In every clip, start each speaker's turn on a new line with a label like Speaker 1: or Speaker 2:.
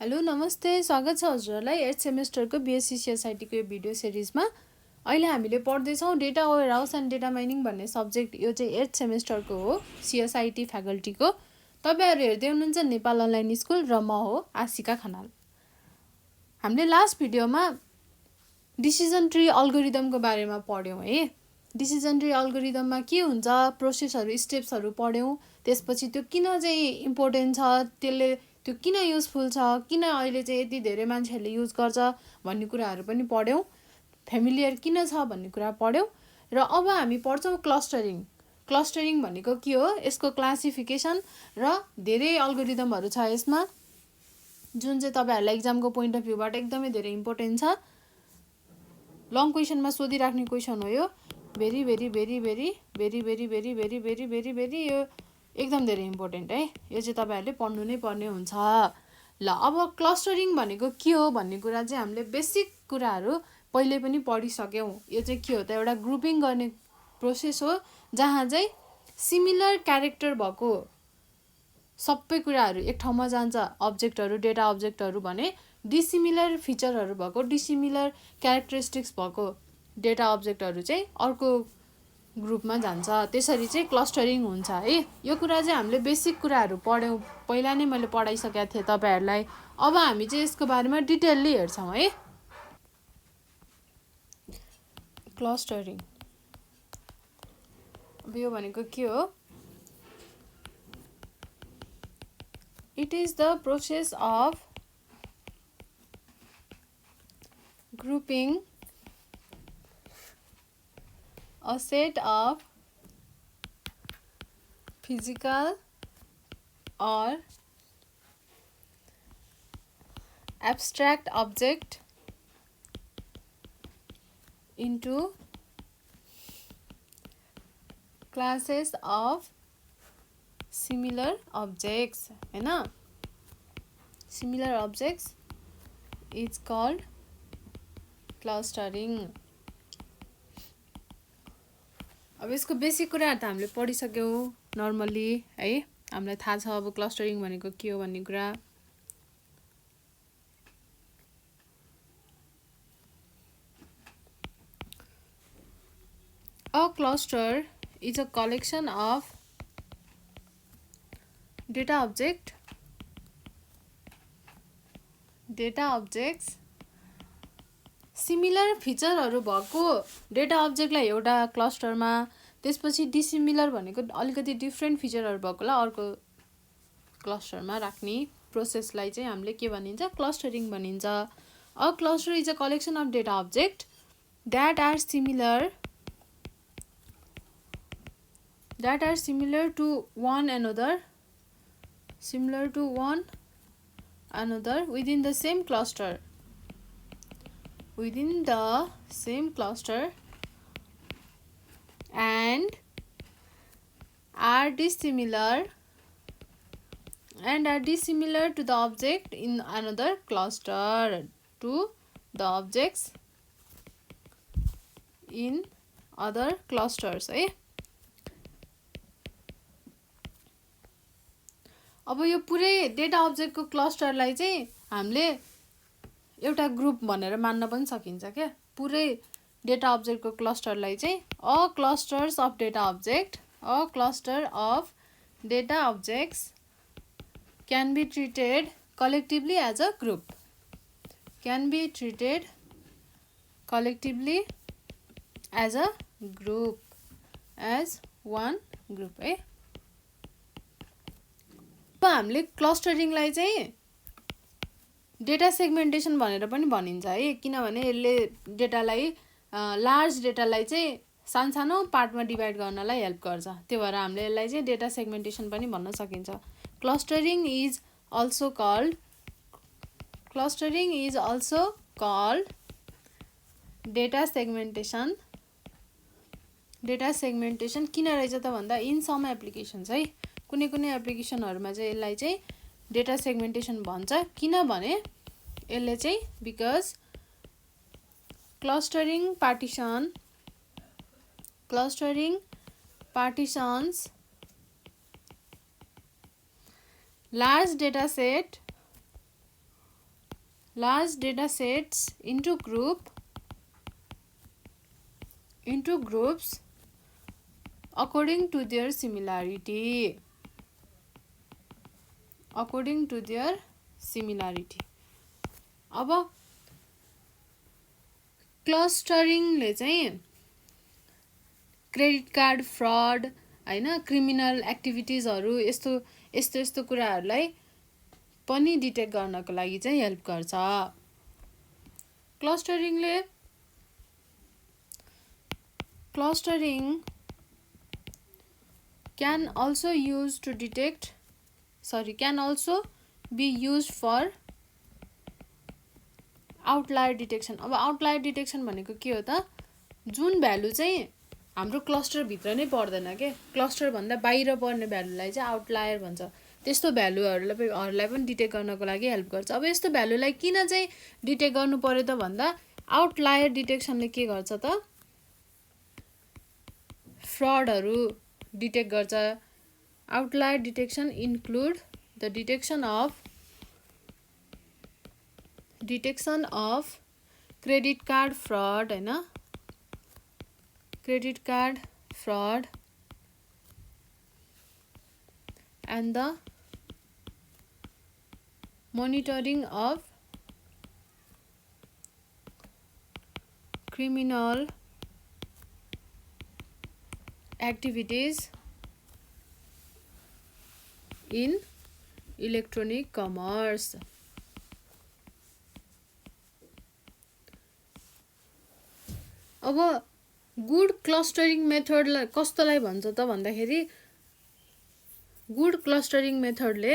Speaker 1: Hello नमस्ते, स्वागत छ हजुरहरूलाई 8th सेमेस्टरको बीएससी सिएसआइटीको यो भिडियो सिरिजमा। अहिले हामीले पढ्दैछौँ data warehouse and data mining भन्ने सब्जेक्ट। यो चाहिँ 8th सेमेस्टरको हो, सिएसआइटी फ्याकल्टीको। तपाईँहरू हेर्दै हुनुहुन्छ नेपाल अनलाइन स्कुल र म हो आशिका खनाल। हामीले लास्ट भिडियोमा डिसिजन ट्री अल्गोरिदमको बारेमा पढ्यौँ है। डिसिजन ट्री अल्गोरिदममा के हुन्छ, प्रोसेसहरू, स्टेप्सहरू पढ्यौँ। त्यसपछि त्यो किन चाहिँ इम्पोर्टेन्ट छ, त्यसले त्यो किन युजफुल छ, किन अहिले चाहिँ यति धेरै मान्छेहरूले युज गर्छ भन्ने कुराहरू पनि पढ्यौँ। फेमिलियर किन छ भन्ने कुरा पढ्यौँ। र अब हामी पढ्छौँ क्लस्टरिङ। क्लस्टरिङ भनेको के हो, यसको क्लासिफिकेसन र धेरै अल्गोरिदमहरू छ यसमा, जुन चाहिँ तपाईँहरूलाई इक्जामको पोइन्ट अफ भ्यूबाट एकदमै धेरै इम्पोर्टेन्ट छ। लङ क्वेसनमा सोधिराख्ने क्वेसन हो यो। Very very very very very very very very very very very यो एकदम धेरै इम्पोर्टेन्ट है। यो चाहिँ तपाईँहरूले पढ्नु नै पर्ने हुन्छ। ल, अब क्लस्टरिङ भनेको के हो भन्ने कुरा चाहिँ हामीले बेसिक कुराहरू पहिले पनि पढिसक्यौँ। यो चाहिँ के हो त, एउटा ग्रुपिङ गर्ने प्रोसेस हो जहाँ चाहिँ सिमिलर क्यारेक्टर भएको सबै कुराहरू एक ठाउँमा जान्छ। अब्जेक्टहरू, डेटा अब्जेक्टहरू भने डिसिमिलर फिचरहरू भएको, डिसिमिलर क्यारेक्टरिस्टिक्स भएको डेटा अब्जेक्टहरू चाहिँ अर्को ग्रुपमा जान्छ। त्यसरी चाहिँ क्लस्टरिङ हुन्छ है। यो कुरा चाहिँ हामीले बेसिक कुराहरू पढ्यौँ, पहिला नै मैले पढाइसकेको थिएँ तपाईँहरूलाई। अब हामी चाहिँ यसको बारेमा डिटेलली हेर्छौँ है। क्लस्टरिङ अब यो भनेको के हो, it is the process of grouping a set of physical or abstract object into classes of similar objects, है ना। similar objects is called clustering. अब यसको बेसिक कुराहरू त हामीले पढिसक्यौँ नर्मली है। हामीलाई थाहा छ अब क्लस्टरिङ भनेको के हो भन्ने कुरा। A cluster is a collection of data objects similar फिचरहरू भएको डेटा अब्जेक्टलाई एउटा क्लस्टरमा, त्यसपछि डिसिमिलर भनेको अलिकति डिफ्रेन्ट फिचरहरू भएकोलाई अर्को क्लस्टरमा राख्ने प्रोसेसलाई चाहिँ हामीले के भनिन्छ, क्लस्टरिङ भनिन्छ। A cluster is a collection of data object that are similar to one another within the same cluster and are dissimilar to the object in another cluster to the objects in other clusters है। अब यो पुरै data अब्जेक्टको क्लस्टरलाई चाहिँ हामीले एउटा group भनेर मान्न पनि सकिन्छ क्या। पुरै डेटा अब्जेक्टको क्लस्टरलाई चाहिँ a cluster of data objects can be treated collectively as a group, as one group है। अब हामीले क्लस्टरिङलाई चाहिँ डेटा सेगमेन्टेसन भनेर पनि भनिन्छ है, किनभने यसले डेटालाई, लार्ज डेटालाई चाहिँ सानो पार्टमा डिभाइड गर्नलाई हेल्प गर्छ। त्यो भएर हामीले यसलाई चाहिँ डेटा सेगमेन्टेसन पनि भन्न सकिन्छ। Clustering is also called data segmentation. Data segmentation किन रहेछ त भन्दा, इन सम एप्लिकेसन्स है, कुनै एप्लिकेसनहरूमा चाहिँ यसलाई चाहिँ डेटा सेगमेन्टेसन भन्छ। किनभने यसले चाहिँ because clustering partitions large data set large data sets into groups according to their similarity. अब क्लस्टरिङले चाहिँ क्रेडिट कार्ड फ्रड हैन क्रिमिनल एक्टिभिटिजहरु यस्तो कुराहरुलाई पनि डिटेक्ट गर्नको लागि चाहिँ हेल्प गर्छ। Clustering can also be used for outlier detection. अब आउटलायर डिटेक्सन भनेको के हो त, जुन भ्यालु चाहिँ हाम्रो क्लस्टर भित्र नै पर्दैन के, क्लस्टर भन्दा बाहिर पर्ने भ्यालुलाई चाहिँ आउटलायर भन्छ। त्यस्तो भ्यालुहरुलाई पनि डिटेक्ट गर्नको लागि हेल्प गर्छ। अब यस्तो भ्यालुलाई किन चाहिँ डिटेक्ट गर्नु पर्यो त भन्दा आउटलायर डिटेक्सनले के गर्छ त, फ्रडहरु डिटेक्ट गर्छ। Outlier detection include the detection of credit card fraud हैन, credit card fraud and the monitoring of criminal activities in electronic commerce। अब गुड क्लस्टरिङ मेथडलाई कस्तोलाई भन्छ त भन्दाखेरि गुड क्लस्टरिङ मेथडले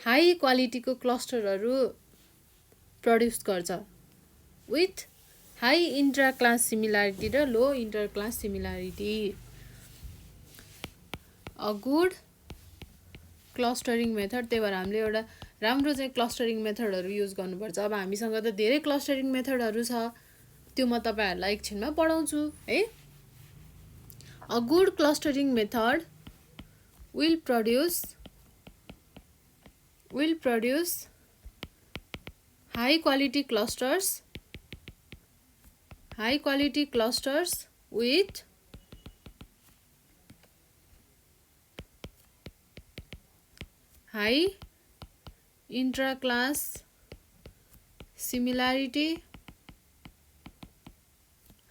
Speaker 1: हाई क्वालिटीको क्लस्टरहरु प्रोड्युस गर्छ with high intra class similarity र low inter class similarity. A good clustering method, त्यही भएर हामीले एउटा राम्रो चाहिँ क्लस्टरिङ मेथडहरु युज गर्नुपर्छ। अब हामीसँग त धेरै क्लस्टरिङ मेथडहरु छ, त्यो म तपाईहरुलाई एकछिनमा पढाउँछु है। A good clustering method will produce high quality clusters with high intra-class similarity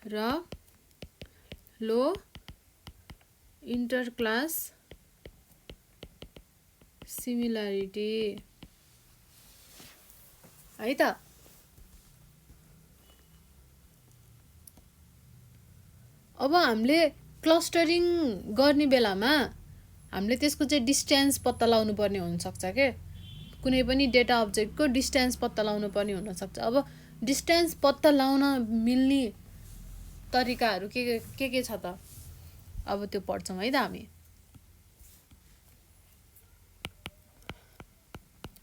Speaker 1: र low inter-class सिमिलारिटी है त। अब हामीले क्लस्टरिङ गर्ने बेलामा हामीले त्यसको चाहिँ डिस्टेन्स पत्ता लगाउनु पर्ने हुन सक्छ के, कुनै पनि डेटा अब्जेक्टको डिस्टेन्स पत्ता लगाउनु पर्ने हुन सक्छ। अब डिस्टेन्स पत्ता लगाउन मिल्ने तरिकाहरु के छ त, अब त्यो पढ्छौं है त हामी।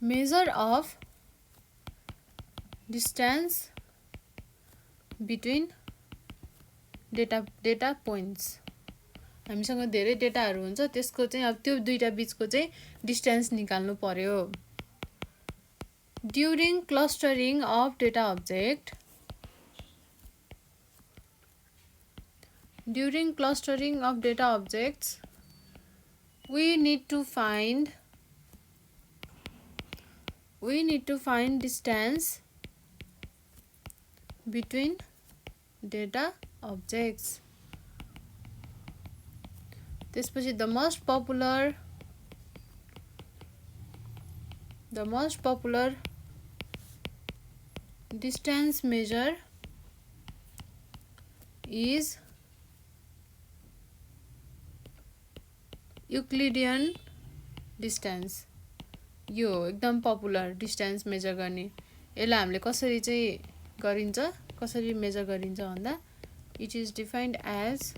Speaker 1: Measure of distance between data points। हामीसँग धेरै डेटाहरु हुन्छ, त्यसको चाहिँ अब त्यो दुईटा बीचको चाहिँ डिस्टेन्स निकाल्नु पर्यो। During clustering of data objects, we need to find distance between data objects। त्यसपछि the most popular distance measure is Euclidean distance। यो एकदम पपुलर डिस्टेन्स मेजर गर्ने। यसलाई हामीले कसरी चाहिँ गरिन्छ, कसरी मेजर गरिन्छ भन्दा इट इज डिफाइन्ड एज,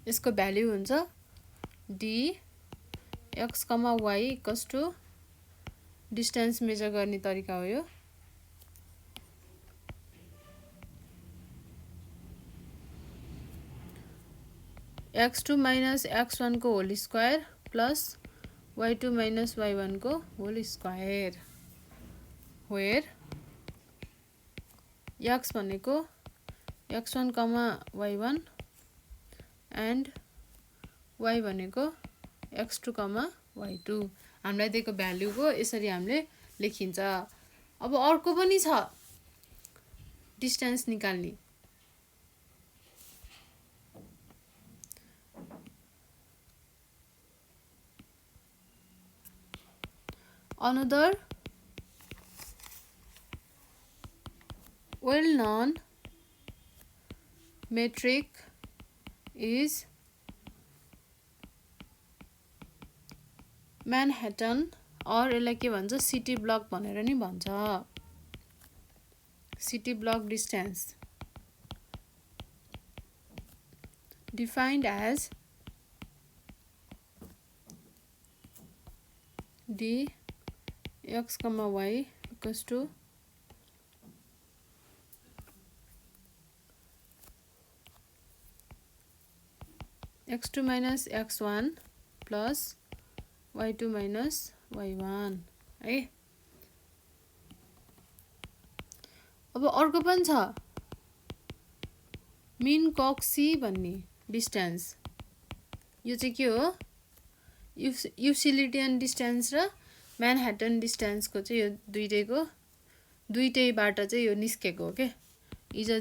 Speaker 1: यसको भ्यालु हुन्छ d x, y equals to distance measure गर्ने तरिका हो यो। x2 माइनस x1 को whole square plus y2 minus y1 को होल स्क्वायर। where x भनेको x1, y1 and y भनेको x2, y2 हामीलाई दिएको भ्यालुको यसरी हामीले लेखिन्छ। अब अर्को पनि छ डिस्टेन्स निकाल्ने। Another well-known metric is Manhattan or यसलाई के भन्छ सिटी ब्लक भनेर नि भन्छ। City block distance defined as d x, y equals to x2 minus x1 plus y2 minus y1 है। अब अर्को पनि छ मिन कक्सी भन्ने डिस्टेन्स। यो चाहिँ के हो युक्लिडियन डिस्टेन्स र म्यानहट्टन डिस्टेन्सको चाहिँ यो दुईटैबाट चाहिँ यो निस्केको हो के। Is a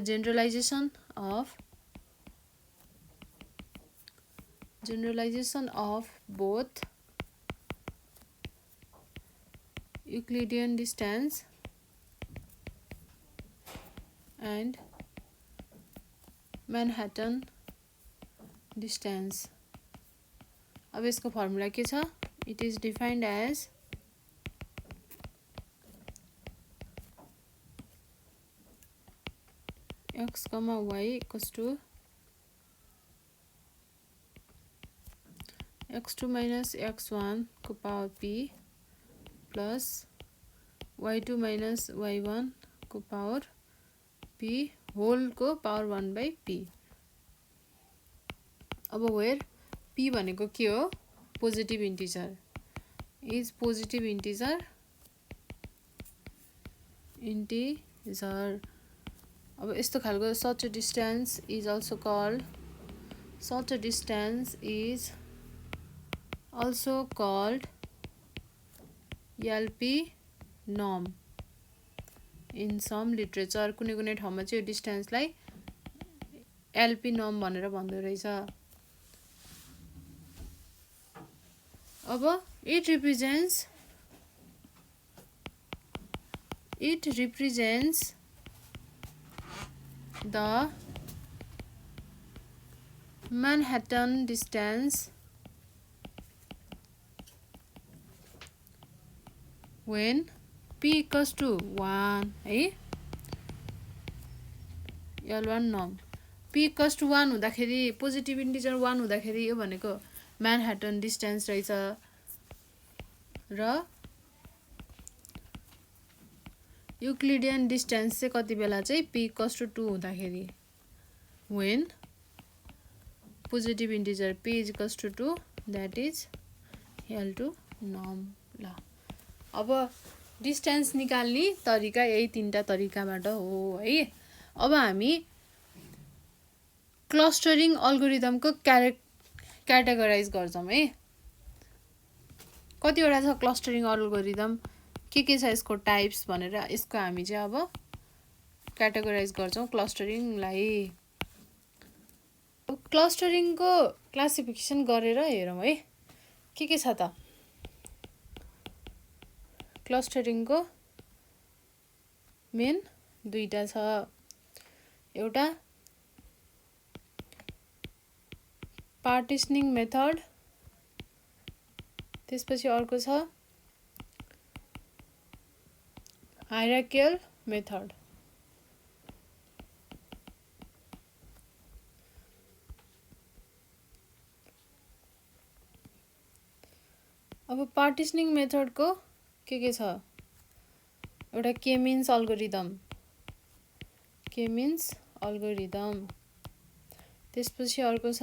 Speaker 1: generalization of both Euclidean distance and Manhattan distance। अब यसको फर्मुला के छ? It is defined as x, y equals to x2 minus x1 को power p plus y2 minus y1 को पावर p होल को power 1 by p। अब where p भनेको के हो positive integer is positive integer अब यस्तो खालको such a distance is also called LP norm in some literature। कुनै ठाउँमा चाहिँ यो डिस्टेन्सलाई LP norm भनेर भन्दो रहेछ। अब it represents the Manhattan distance when p equals to 1 है। L1 norm p equals to 1 हुँदाखेरि पोजिटिभ इन्टिजर 1 हुँदाखेरि यो भनेको म्यानहट्टन डिस्टेन्स रहेछ र युक्लिडियन डिस्टेन्स चाहिँ कति बेला चाहिँ p equals to 2 हुँदाखेरि when positive integer p is equals to 2 that is L2 norm। ल अब डिस्टेन्स निकाल्ने तरिका यही तीनटा तरिकाबाट हो है। अब हामी क्लस्टरिङ अल्गोरिदमको क्याटेगोराइज गर्छौं है। कतिवटा छ क्लस्टरिङ अल्गोरिदम के छ यसको टाइप्स भनेर यसको हामी चाहिँ अब क्याटेगोराइज गर्छौं क्लस्टरिङलाई। क्लस्टरिङको क्लासिफिकेसन गरेर हेरौं है के छ त। क्लस्टरिङको मेन दुईटा छ, एउटा पार्टिसनिङ मेथड त्यसपछि अर्को छ हायरार्कियल मेथड। अब पार्टिसनिङ मेथडको के छ एउटा के मिन्स अल्गोरिदम त्यसपछि अर्को छ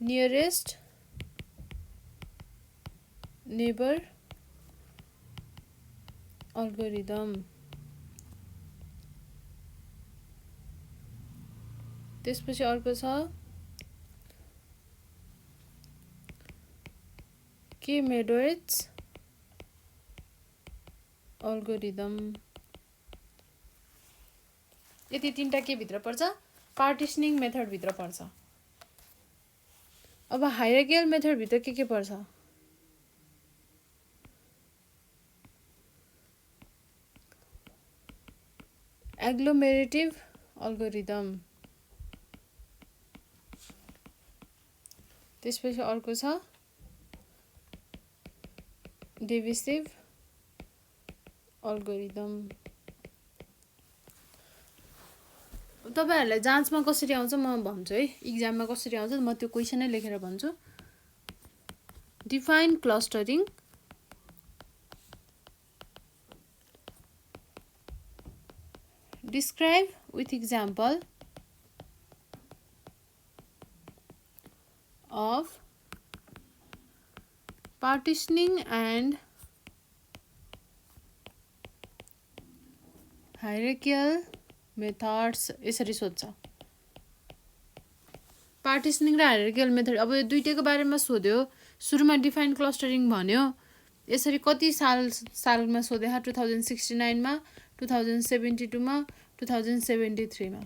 Speaker 1: नियरेस्ट नेबर algorithm. त्यसपछि अर्को छ K-Meadowitz algorithm. यति तीनटा के भित्र पर्छ पार्टिशनिङ मेथड भित्र पर्छ। अब हायरार्कियल मेथड भित्र के पर्छ एग्लोमेरेटिभ अल्गोरिदम। त्यसपछि अर्को छ डिभिसिभ अल्गोरिदम। तपाईहरुलाई जाँचमा कसरी आउँछ म भन्छु है, एक्जाममा कसरी आउँछ म त्यो क्वेशनै लेखेर भन्छु। Define clustering, describe with example of partitioning and hierarchical methods। यसरी सोध्छ पार्टिशनिङ र हायरार्कियल मेथड। अब यो दुईटैको बारेमा सोध्यो, सुरुमा डिफाइन क्लस्टरिङ भन्यो, यसरी कति सालमा सोधे 2069 मा, 2072 मा, 2073 मा।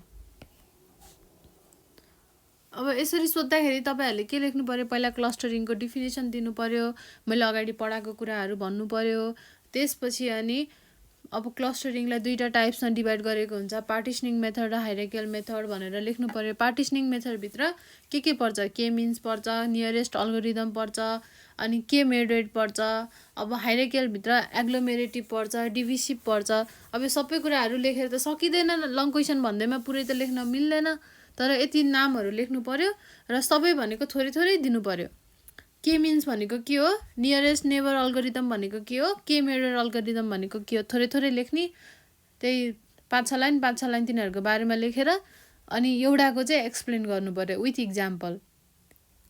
Speaker 1: अब यसरी सोध्दाखेरि तपाईहरुले के लेख्नु पर्यो, पहिला क्लस्टरिङको डेफिनेसन दिनु पर्यो, मैले अगाडि पढाएको कुराहरु भन्नु पर्यो। त्यसपछि अनि अब क्लस्टरिङलाई दुईटा टाइप्समा डिभाइड गरेको हुन्छ, पार्टिशनिङ मेथड र हायरार्कियल मेथड भनेर लेख्नु पर्यो। पार्टिशनिङ मेथड भित्र के पर्छ, के मिन्स पर्छ, नियरेस्ट अल्गोरिदम पर्छ, अनि के मेडोइड पर्छ। अब हायरार्कियल भित्र एग्लोमेरेटिभ पर्छ, डिभिसिभ पर्छ। अब यो सबै कुराहरु लेखेर त सकिदैन, लङ क्वेशन भन्दैमा पुरै त लेख्न मिल्दैन, तर यति नामहरु लेख्नु पर्यो र सबै भनेको थोरै थोरै दिनु पर्यो। के मिन्स भनेको के हो, नियरेस्ट नेबर अल्गोरिदम भनेको के हो, के मेडोइड अल्गोरिदम भनेको के हो, थोरै थोरै लेख्ने। त्यही 5-6 लाइन तिनीहरुको बारेमा लेखेर अनि एउटाको चाहिँ एक्सप्लेन गर्नु पर्यो विथ एक्जाम्पल।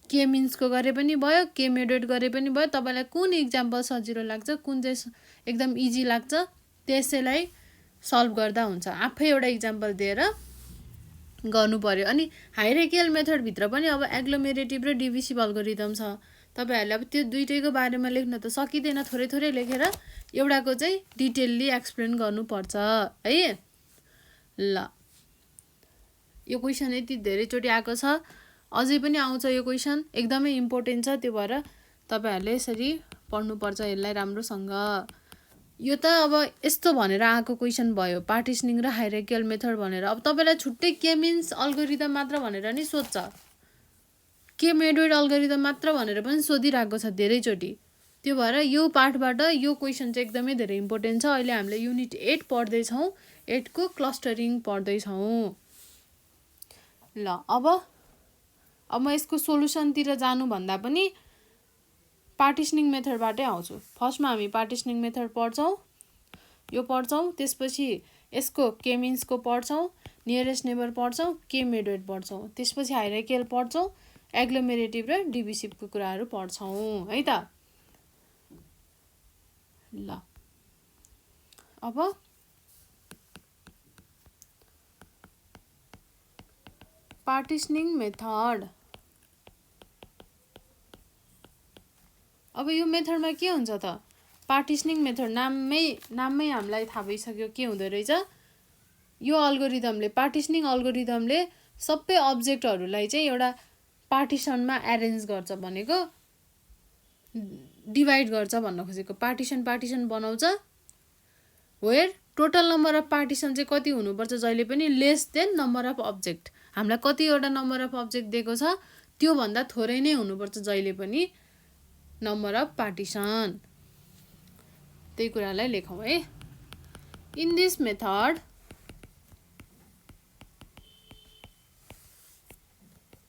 Speaker 1: के मिन्सको गरे पनि भयो, के मेडोइड गरे पनि भयो। तपाईलाई कुन एक्जाम्पल सजिलो लाग्छ, कुन चाहिँ एकदम इजी लाग्छ त्यसैलाई सल्भ गर्दा हुन्छ। आफै एउटा एक्जाम्पल दिएर गर्नु पर्यो। अनि हायरार्कियल मेथड भित्र पनि अब एग्लोमेरेटिभ र डिभिसिभ अल्गोरिदम छ। तपाईहरुले अब त्यो दुईटैको बारेमा लेख्न त सकिदैन, थोरै थोरै लेखेर एउटाको चाहिँ डिटेलली एक्सप्लेन गर्नुपर्छ है। ल यो क्वेशन यति धेरै चोटी आएको छ, अझै पनि आउँछ यो क्वेशन, एकदमै इम्पोर्टेन्ट छ। त्यो भएर तपाईहरुले यसरी पढ्नुपर्छ यसलाई राम्रोसँग। यो त अब यस्तो भनेर आएको क्वेशन भयो, पार्टिशनिङ र हायरार्कियल मेथड भनेर। अब तपाईलाई छुट्टै के मिन्स अल्गोरिदम मात्र भनेर नि सोध्छ, के मेडोइड अल्गोरिदम मात्र भनेर पनि सोधिरहेको छ धेरैचोटी। त्यो भएर यो पार्टबाट यो क्वेशन चाहिँ एकदमै धेरै इम्पोर्टेन्ट छ। अहिले हामीले युनिट 8 पढ्दै छौं, 8 को क्लस्टरिङ पढ्दै छौं। ल अब म यसको सोलुसनतिर जानु भन्दा पनि पार्टिशनिङ मेथडबाटै आउँछु। फर्स्टमा हामी पार्टिशनिङ मेथड पढ्छौं, यो पढ्छौं, त्यसपछि यसको के मिन्सको पढ्छौं, नियरेस्ट नेबर पढ्छौं, के मेडोइड पढ्छौं, त्यसपछि हायरार्कियल पढ्छौं, एग्लोमेरेटिभ र डिभिसिभको कुराहरु पढ्छौं है त। ल अब पार्टिशनिङ मेथड। अब यो मेथडमा के हुन्छ त, पार्टिशनिङ मेथड नाममै हामीलाई थाहा भइसक्यो के हुँदो रहेछ। यो अल्गोरिदमले, पार्टिशनिङ अल्गोरिदमले सबै अब्जेक्टहरुलाई चाहिँ एउटा पार्टिशनमा एरेन्ज गर्छ भनेको, डिभाइड गर्छ भन्न खोजेको। पार्टिशन बनाउँछ where total number of partition चाहिँ कति हुनुपर्छ, जहिले पनि less than number of object. हामीलाई कतिवटा नम्बर अफ अब्जेक्ट दिएको छ त्यो भन्दा थोरै नै हुनुपर्छ जहिले पनि नम्बर अफ पार्टिशन। त्यही कुरालाई लेखौं है। In this method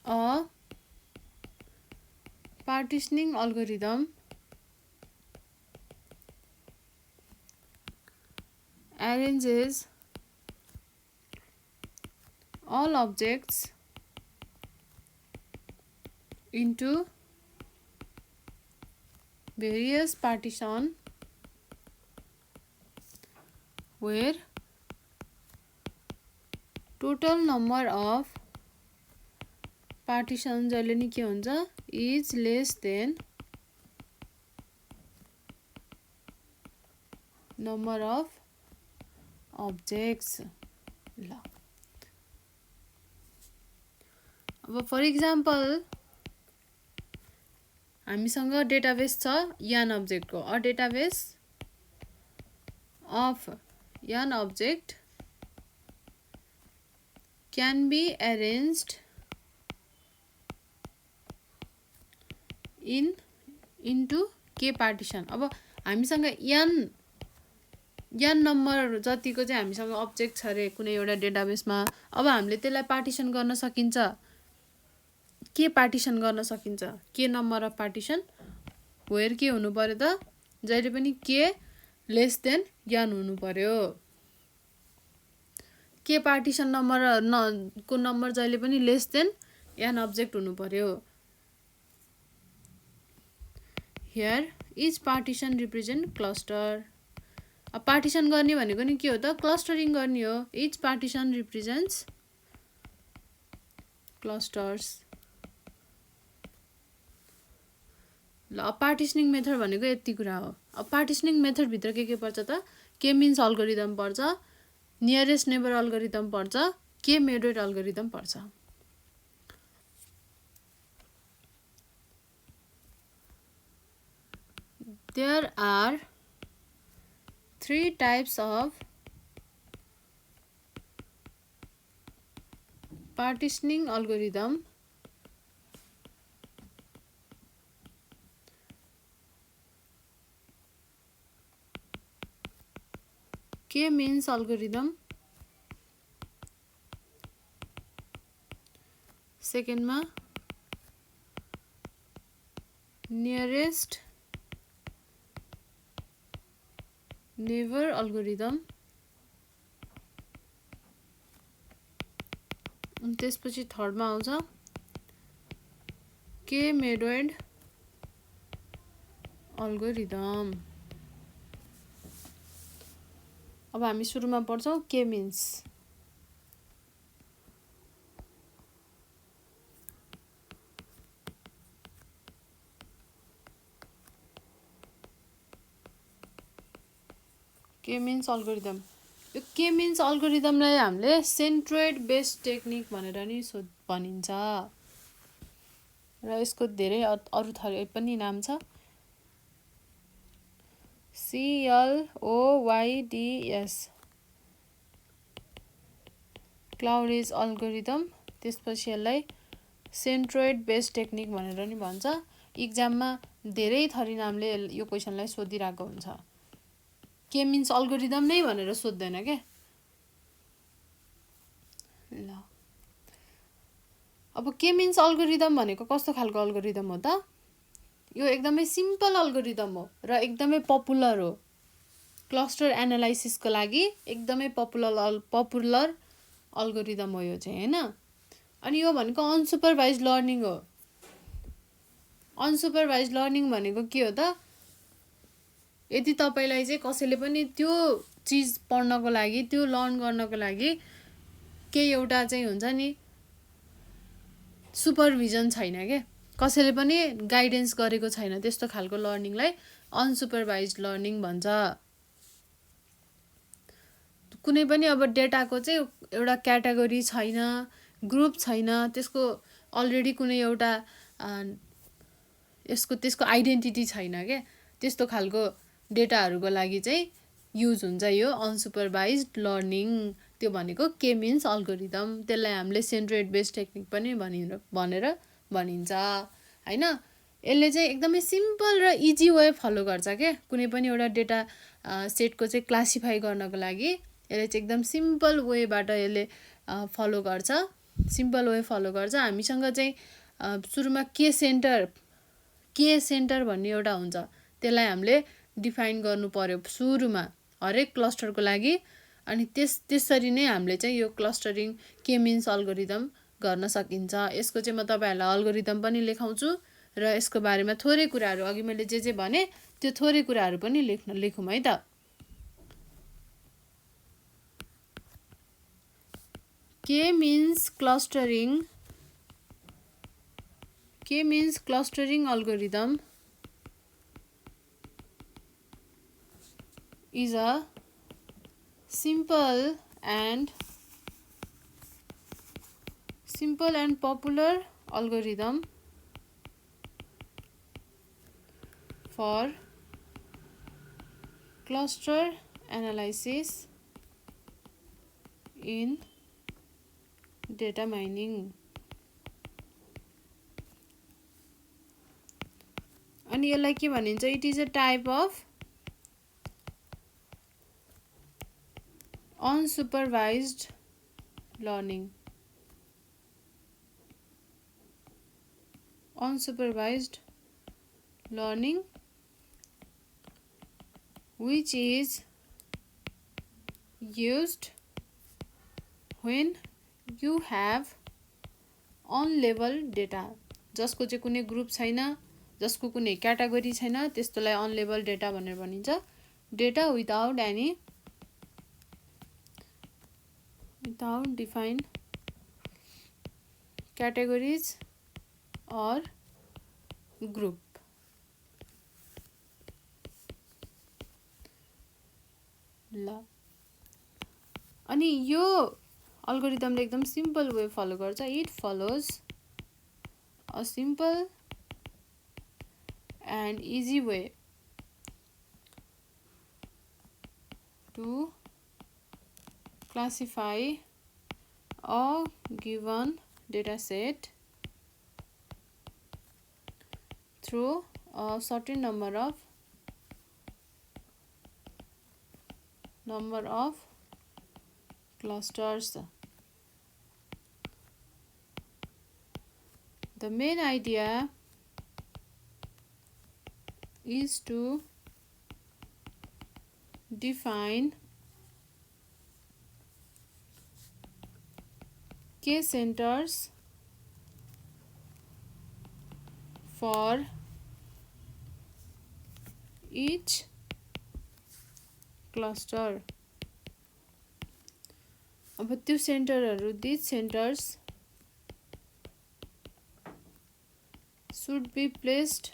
Speaker 1: a partitioning algorithm arranges all objects into various partition where total number of partitions जहिले नि के हुन्छ is less than number of objects ल अब फर इक्जाम्पल हामीसँग डेटाबेस छ यान अब्जेक्टको अ डेटाबेस अफ यान object can be arranged into k partition अब हामीसँग n नम्बर जतिको चाहिँ हामीसँग अब्जेक्ट छ रे कुनै एउटा डेटाबेसमा अब हामीले त्यसलाई पार्टिसन गर्न सकिन्छ के पार्टिसन गर्न सकिन्छ के नम्बर अफ पार्टिसन वेयर के हुनु पर्यो त जहिले पनि के लेस देन n हुनु पर्यो के पार्टिसन नम्बर को नम्बर जहिले पनि लेस देन n अब्जेक्ट हुनु पर्यो here is partition represent cluster अब पार्टिसन गर्ने भनेको नि के हो त क्लस्टरिङ गर्ने हो इच पार्टिसन रिप्रेजेन्ट्स क्लस्टर्स ल पार्टिसनिङ मेथड भनेको यति कुरा हो अब पार्टिसनिङ मेथड भित्र के पर्छ त के मिन्स अल्गोरिदम पर्छ नियरेस्ट नेबर अल्गोरिदम पर्छ के मेडोइड अल्गोरिदम पर्छ There are 3 types of partitioning algorithm. K-means algorithm. Second ma nearest neighbor algorithm. त्यसपछि थर्डमा आउँछ के मेडोइड अल्गोरिदम अब हामी सुरुमा पढ्छौं के मिन्स के मिन्स अल्गोरिदम यो के मिन्स अल्गोरिदमलाई हामीले सेन्ट्रोइड बेस्ड टेक्निक भनेर नि भनिन्छ र यसको धेरै अरु थरी पनि नाम छ CLOYDS क्लाउडेज अल्गोरिदम त्यसपछि यसलाई सेन्ट्रोइड बेस्ड टेक्निक भनेर नि भन्छ एक्जाममा धेरै थरी नामले यो क्वेशनलाई सोधिरहेको हुन्छ के मिन्स अल्गोरिदम नै भनेर सोध्दैन के ल अब के मिन्स अल्गोरिदम भनेको कस्तो खालको अल्गोरिदम हो त यो एकदमै सिम्पल अल्गोरिदम हो र एकदमै पपुलर हो क्लस्टर एनालाइसिसको लागि एकदमै पपुलर अल्गोरिदम हो यो चाहिँ हैन अनि यो भनेको अनसुपरभाइज्ड लर्निङ हो अनसुपरभाइज्ड लर्निङ भनेको के हो त यदि तपाईलाई चाहिँ कसैले पनि त्यो चीज पढ्नको लागि त्यो लर्न गर्नको लागि के एउटा चाहिँ हुन्छ नि सुपरभिजन छैन के कसैले पनि गाइडेन्स गरेको छैन त्यस्तो खालको लर्निङलाई अनसुपरभाइज्ड लर्निङ भन्छ कुनै पनि अब डेटाको चाहिँ एउटा क्याटेगोरी छैन ग्रुप छैन त्यसको अलरेडी कुनै एउटा त्यसको आइडेन्टिटी छैन के त्यस्तो खालको डेटाहरुको लागि चाहिँ युज हुन्छ यो अनसुपरभाइज्ड लर्निङ त्यो भनेको के मिन्स अल्गोरिदम त्यसलाई हामीले सेन्ट्रोइड बेस्ड टेक्निक पनि भनेर भनिन्छ हैन यसले चाहिँ एकदमै सिम्पल र इजी वे फलो गर्छ के कुनै पनि एउटा डेटा सेटको चाहिँ क्लासिफाई गर्नको लागि यसले चाहिँ एकदम सिम्पल वेबाट यसले फलो गर्छ हामीसँग चाहिँ सुरुमा के सेन्टर भन्ने एउटा हुन्छ त्यसलाई हामीले डिफाइन गर्नु पर्यो सुरुमा हरेक क्लस्टरको लागि अनि त्यसरी नै हामीले चाहिँ यो क्लस्टरिङ के मिन्स अल्गोरिदम गर्न सकिन्छ यसको चाहिँ म तपाईहरुलाई अल्गोरिदम पनि लेखाउँछु र यसको बारेमा थोरै कुराहरु अघि मैले जे भने त्यो थोरै कुराहरु पनि लेखौं है त K means clustering. K means clustering algorithm is a simple and popular algorithm for cluster analysis in data mining. अनि यसलाई के भनिन्छ? It is a type of unsupervised learning. Unsupervised learning which is used when you have on-level data. जसको चाहिँ कुनै group छैन, जसको कुनै क्याटेगोरी छैन, त्यस्तोलाई on-level data भनेर भनिन्छ. Data without defined categories or group. ल अनि यो अल्गोरिदमले एकदम सिम्पल वे फलो गर्छ. It follows a simple and easy way to classify a given data set through a certain number of clusters. The main idea is to define k-centers for each cluster. अब त्यो सेन्टरहरु, these centers should be placed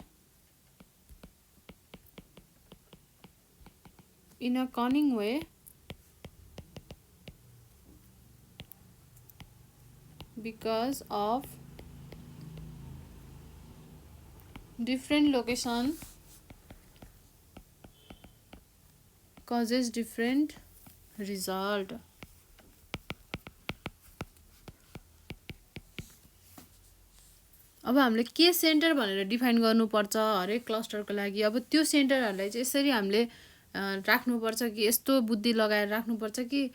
Speaker 1: in a cunning way because of different location causes different result. अब हामीले के centre भनेर define गर्नुपर्छ हरेक क्लस्टरको लागि. अब त्यो सेन्टरहरुलाई चाहिँ यसरी हामीले राख्नुपर्छ कि यस्तो बुद्धि लगाएर राख्नुपर्छ कि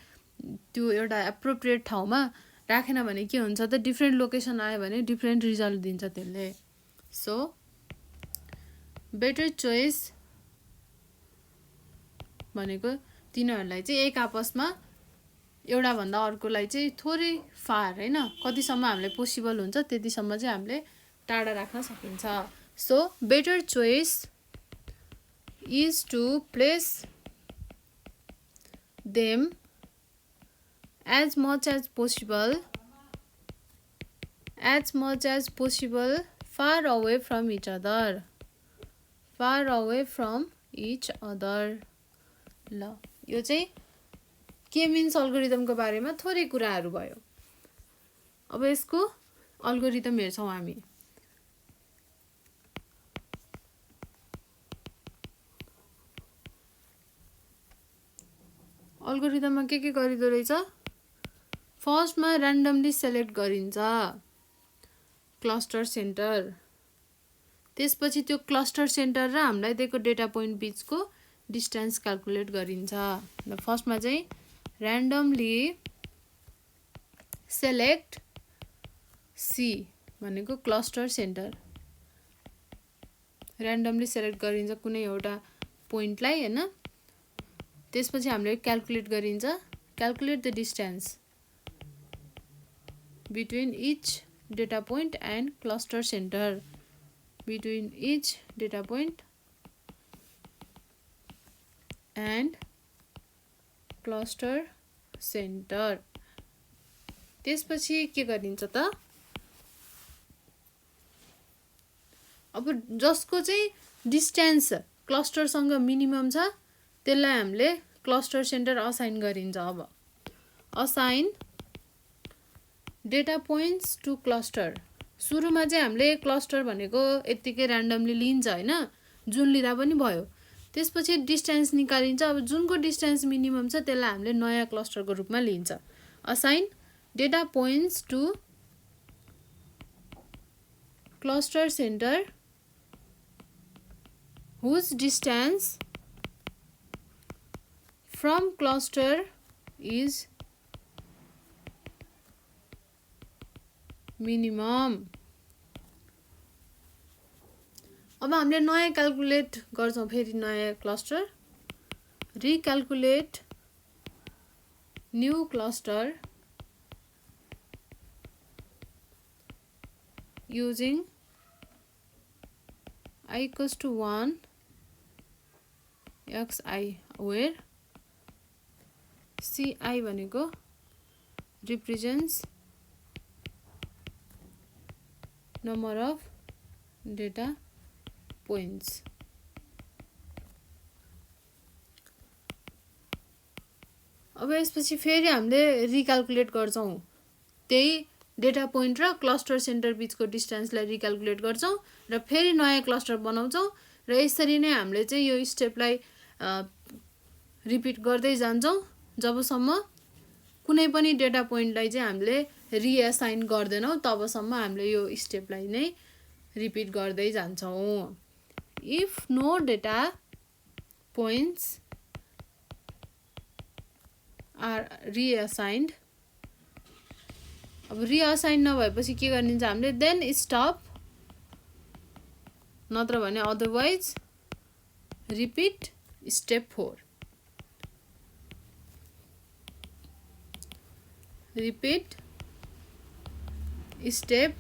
Speaker 1: त्यो एउटा एप्रोप्रिएट ठाउँमा राखेन भने के हुन्छ त डिफरेन्ट लोकेसन आयो भने डिफरेन्ट रिजल्ट दिन्छ त्यसले. सो बेटर चोइस भनेको तिनीहरुलाई चाहिँ एक आपसमा एउटा भन्दा अर्कोलाई चाहिँ थोरै फार हैन कतिसम्म हामीले पोसिबल हुन्छ त्यतिसम्म चाहिँ हामीले टाढा राख्न सकिन्छ. So better choice is to place them as much as possible far away from each other. ल यो चाहिँ के मिन्स अल्गोरिदमको बारेमा थोरै कुराहरु भयो. अब यसको अल्गोरिदम हेर्छौं हामी. अल्गोरिदममा के गरिदो रहेछ? फर्स्टमा र्यान्डमली सेलेक्ट गरिन्छ क्लस्टर सेन्टर. त्यसपछि त्यो क्लस्टर सेन्टर र हामीलाई दिएको डेटा पोइन्ट बीचको डिस्टेन्स क्याल्कुलेट गरिन्छ. ल फर्स्टमा चाहिँ र्यान्डमली सेलेक्ट सी भनेको क्लस्टर सेन्टर. र्यान्डमली सेलेक्ट गरिन्छ कुनै एउटा पोइन्टलाई हैन. त्यसपछि हामीले क्याल्कुलेट गरिन्छ. Calculate the distance between each data point and cluster center. Between each data point and cluster center. त्यसपछि के गरिन्छ त अब जसको चाहिँ डिस्टेन्स क्लस्टरसँग मिनिमम छ त्यसलाई हामीले क्लस्टर सेन्टर असाइन गरिन्छ। अब assign data points to cluster. सुरुमा चाहिँ हामीले क्लस्टर भनेको यत्तिकै र्यान्डमली लिन्छ हैन, जुन लिँदा पनि भयो। त्यसपछि डिस्टेन्स निकालिन्छ। अब जुनको डिस्टेन्स मिनिमम छ त्यसलाई हामीले नयाँ क्लस्टरको रूपमा लिन्छ। Assign data points to cluster centre whose distance from cluster is minimum। अब हामीले नयाँ क्याल्कुलेट गर्छौं फेरि नयाँ cluster. Recalculate new cluster using I equals to 1 xi where ci भनेको represents number of data points। अब यसपछि फेरि हामीले रिक्याल्कुलेट गर्छौं त्यही डेटा पोइन्ट र क्लस्टर सेन्टर बीचको डिस्टेन्सलाई रिक्याल्कुलेट गर्छौं र फेरि नयाँ क्लस्टर बनाउँछौं र यसरी नै हामीले चाहिँ यो स्टेपलाई रिपिट गर्दै जान्छौं जबसम्म कुनै पनि डेटा पोइन्टलाई चाहिँ हामीले रिअसाइन गर्दैनौं तबसम्म हामीले यो स्टेपलाई नै रिपिट गर्दै जान्छौं। If no data points are reassigned. अब रिअसाइन नभएपछि के गरिन्छ हामीले देन स्टप, नत्र भने otherwise repeat step 4। Repeat step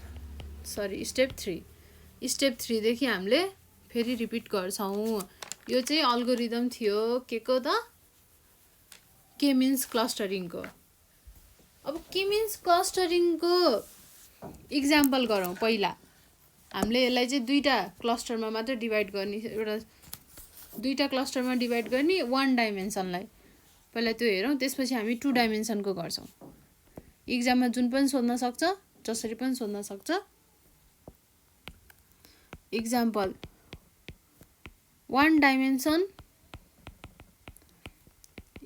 Speaker 1: 3। Step 3 देखि हामीले फेरि रिपिट गर्छौं। यो चाहिँ अल्गोरिदम थियो के को त के मिन्स क्लस्टरिङको। अब के मिन्स क्लस्टरिङको इक्जाम्पल गरौँ। पहिला हामीले यसलाई चाहिँ दुईटा क्लस्टरमा मात्र डिभाइड गर्ने, एउटा दुईटा क्लस्टरमा डिभाइड गर्ने 1 डाइमेन्सनलाई पहिला त्यो हेरौँ, त्यसपछि हामी 2 डाइमेन्सनको गर्छौं। इक्जाममा जुन पनि सोध्न सक्छ, जसरी पनि सोध्न सक्छ। Example 1 dimension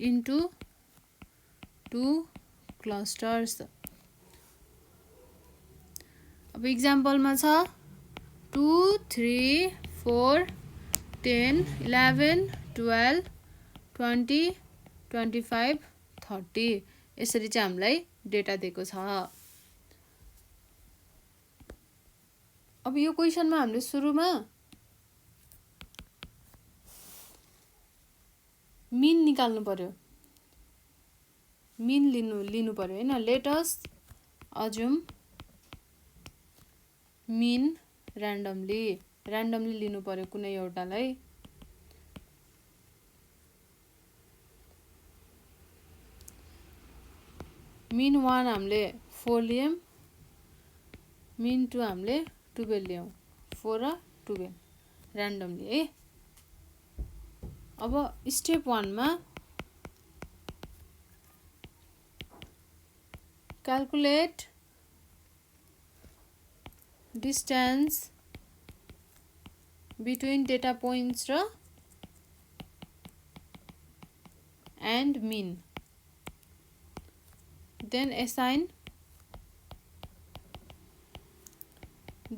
Speaker 1: into 2 clusters. अब इक्जाम्पलमा छ 2 3 4 10 11 12 20 25 30 यसरी चाहिँ हामीलाई डेटा दिएको छ। अब यो क्वेशनमा हामीले सुरुमा मिन निकाल्नु पर्यो, मिन लिनु पर्यो हैन। लेट अस अज्युम मिन र्यान्डमली लिनु पर्यो कुनै एउटालाई। मिन 1 हामीले 4 लियौं, मिन 2 हामीले 12 लियौं, 4 र 12 र्यान्डमली है। अब स्टेप 1 मा calculate distance between data points र and mean, then assign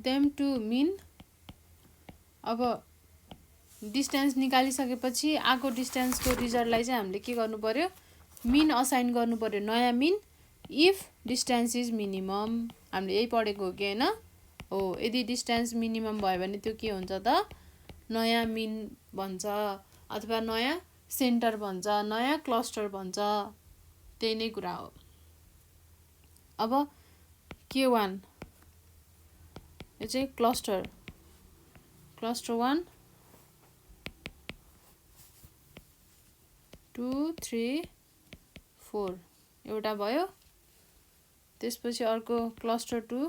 Speaker 1: them to mean। अब डिस्टेन्स निकालिसकेपछि आको डिस्टेन्सको रिजल्टलाई चाहिँ हामीले के गर्नु पर्यो, मिन असाइन गर्नु पर्यो, नयाँ mean. If distance is minimum, हामीले यही पढेको हो कि हैन हो। यदि डिस्टेन्स मिनिमम भयो भने त्यो के हुन्छ त नयाँ मिन भन्छ अथवा नयाँ सेन्टर भन्छ, नयाँ क्लस्टर भन्छ, त्यही नै कुरा हो। अब K1 यो चाहिँ क्लस्टर 1 2 3 4 एउटा भयो। त्यसपछि अर्को क्लस्टर 2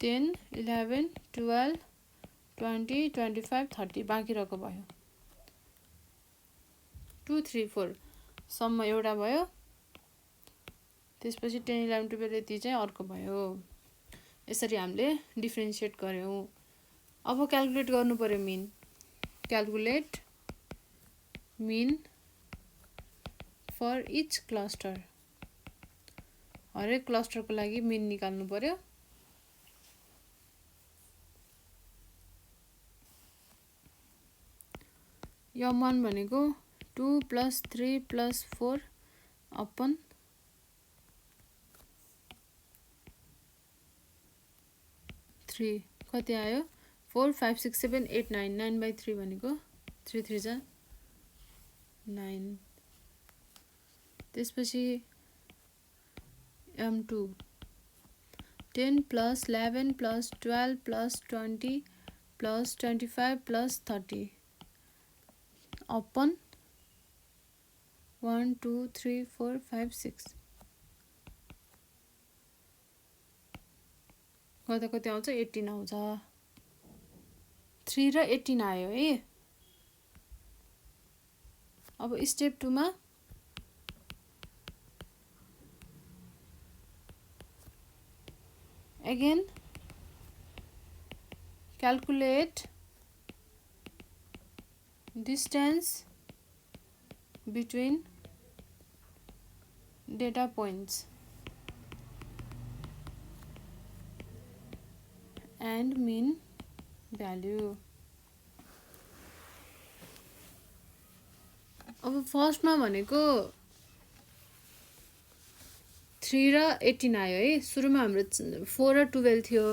Speaker 1: 10 11 12 20 25 30 बाँकी रहेको भयो 2 3 4 सम्म एउटा भयो त्यसपछि 10 11 12 यति चाहिँ अर्को भयो यसरी हामीले डिफरेन्शिएट गर्यौं अब क्याल्कुलेट गर्नु पर्यो mean calculate mean for each cluster हरेक क्लस्टरको लागि मिन निकाल्नु पर्यो m1 भनेको 2 + 3 + 4 अपन 3 कति आयो 4 5 6 7 8 9 9/3 भनेको 3 3 जा 9 त्यसपछि m2 10 + 11 + 12 + 20 + 25 + 30 अपन 1 2 3 4 5 6 गर्दा कति आउँछ 18 आउँछ 3 र 18 आयो है अब स्टेप 2 मा again calculate distance between data points and mean value अब फर्स्टमा भनेको 3 र 18 आयो है सुरुमा हाम्रो 4 र 12 थियो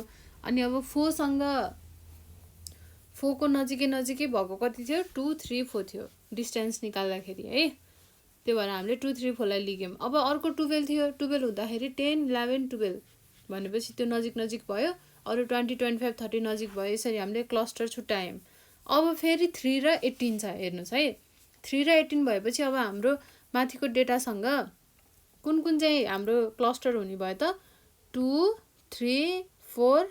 Speaker 1: अनि अब 4 सँग 4 को नजिकै भएको कति थियो 2 3 4 थियो डिस्टेन्स निकाल्दाखेरि है त्यो भएर हामीले 2 3 4 लाई लिग्यौं अब अर्को 12 थियो 12 हुँदाखेरि 10 11 12 भनेपछि त्यो नजिक भयो अरु 20 25 30 नजिक भयो यसरी हामीले क्लस्टर छुट्यायौं अब फेरि 3 र 18 छ हेर्नुस् है 3 र 18 भएपछि अब हाम्रो माथिको डेटासँग कुन चाहिँ हाम्रो क्लस्टर हुने भयो त 2 3 4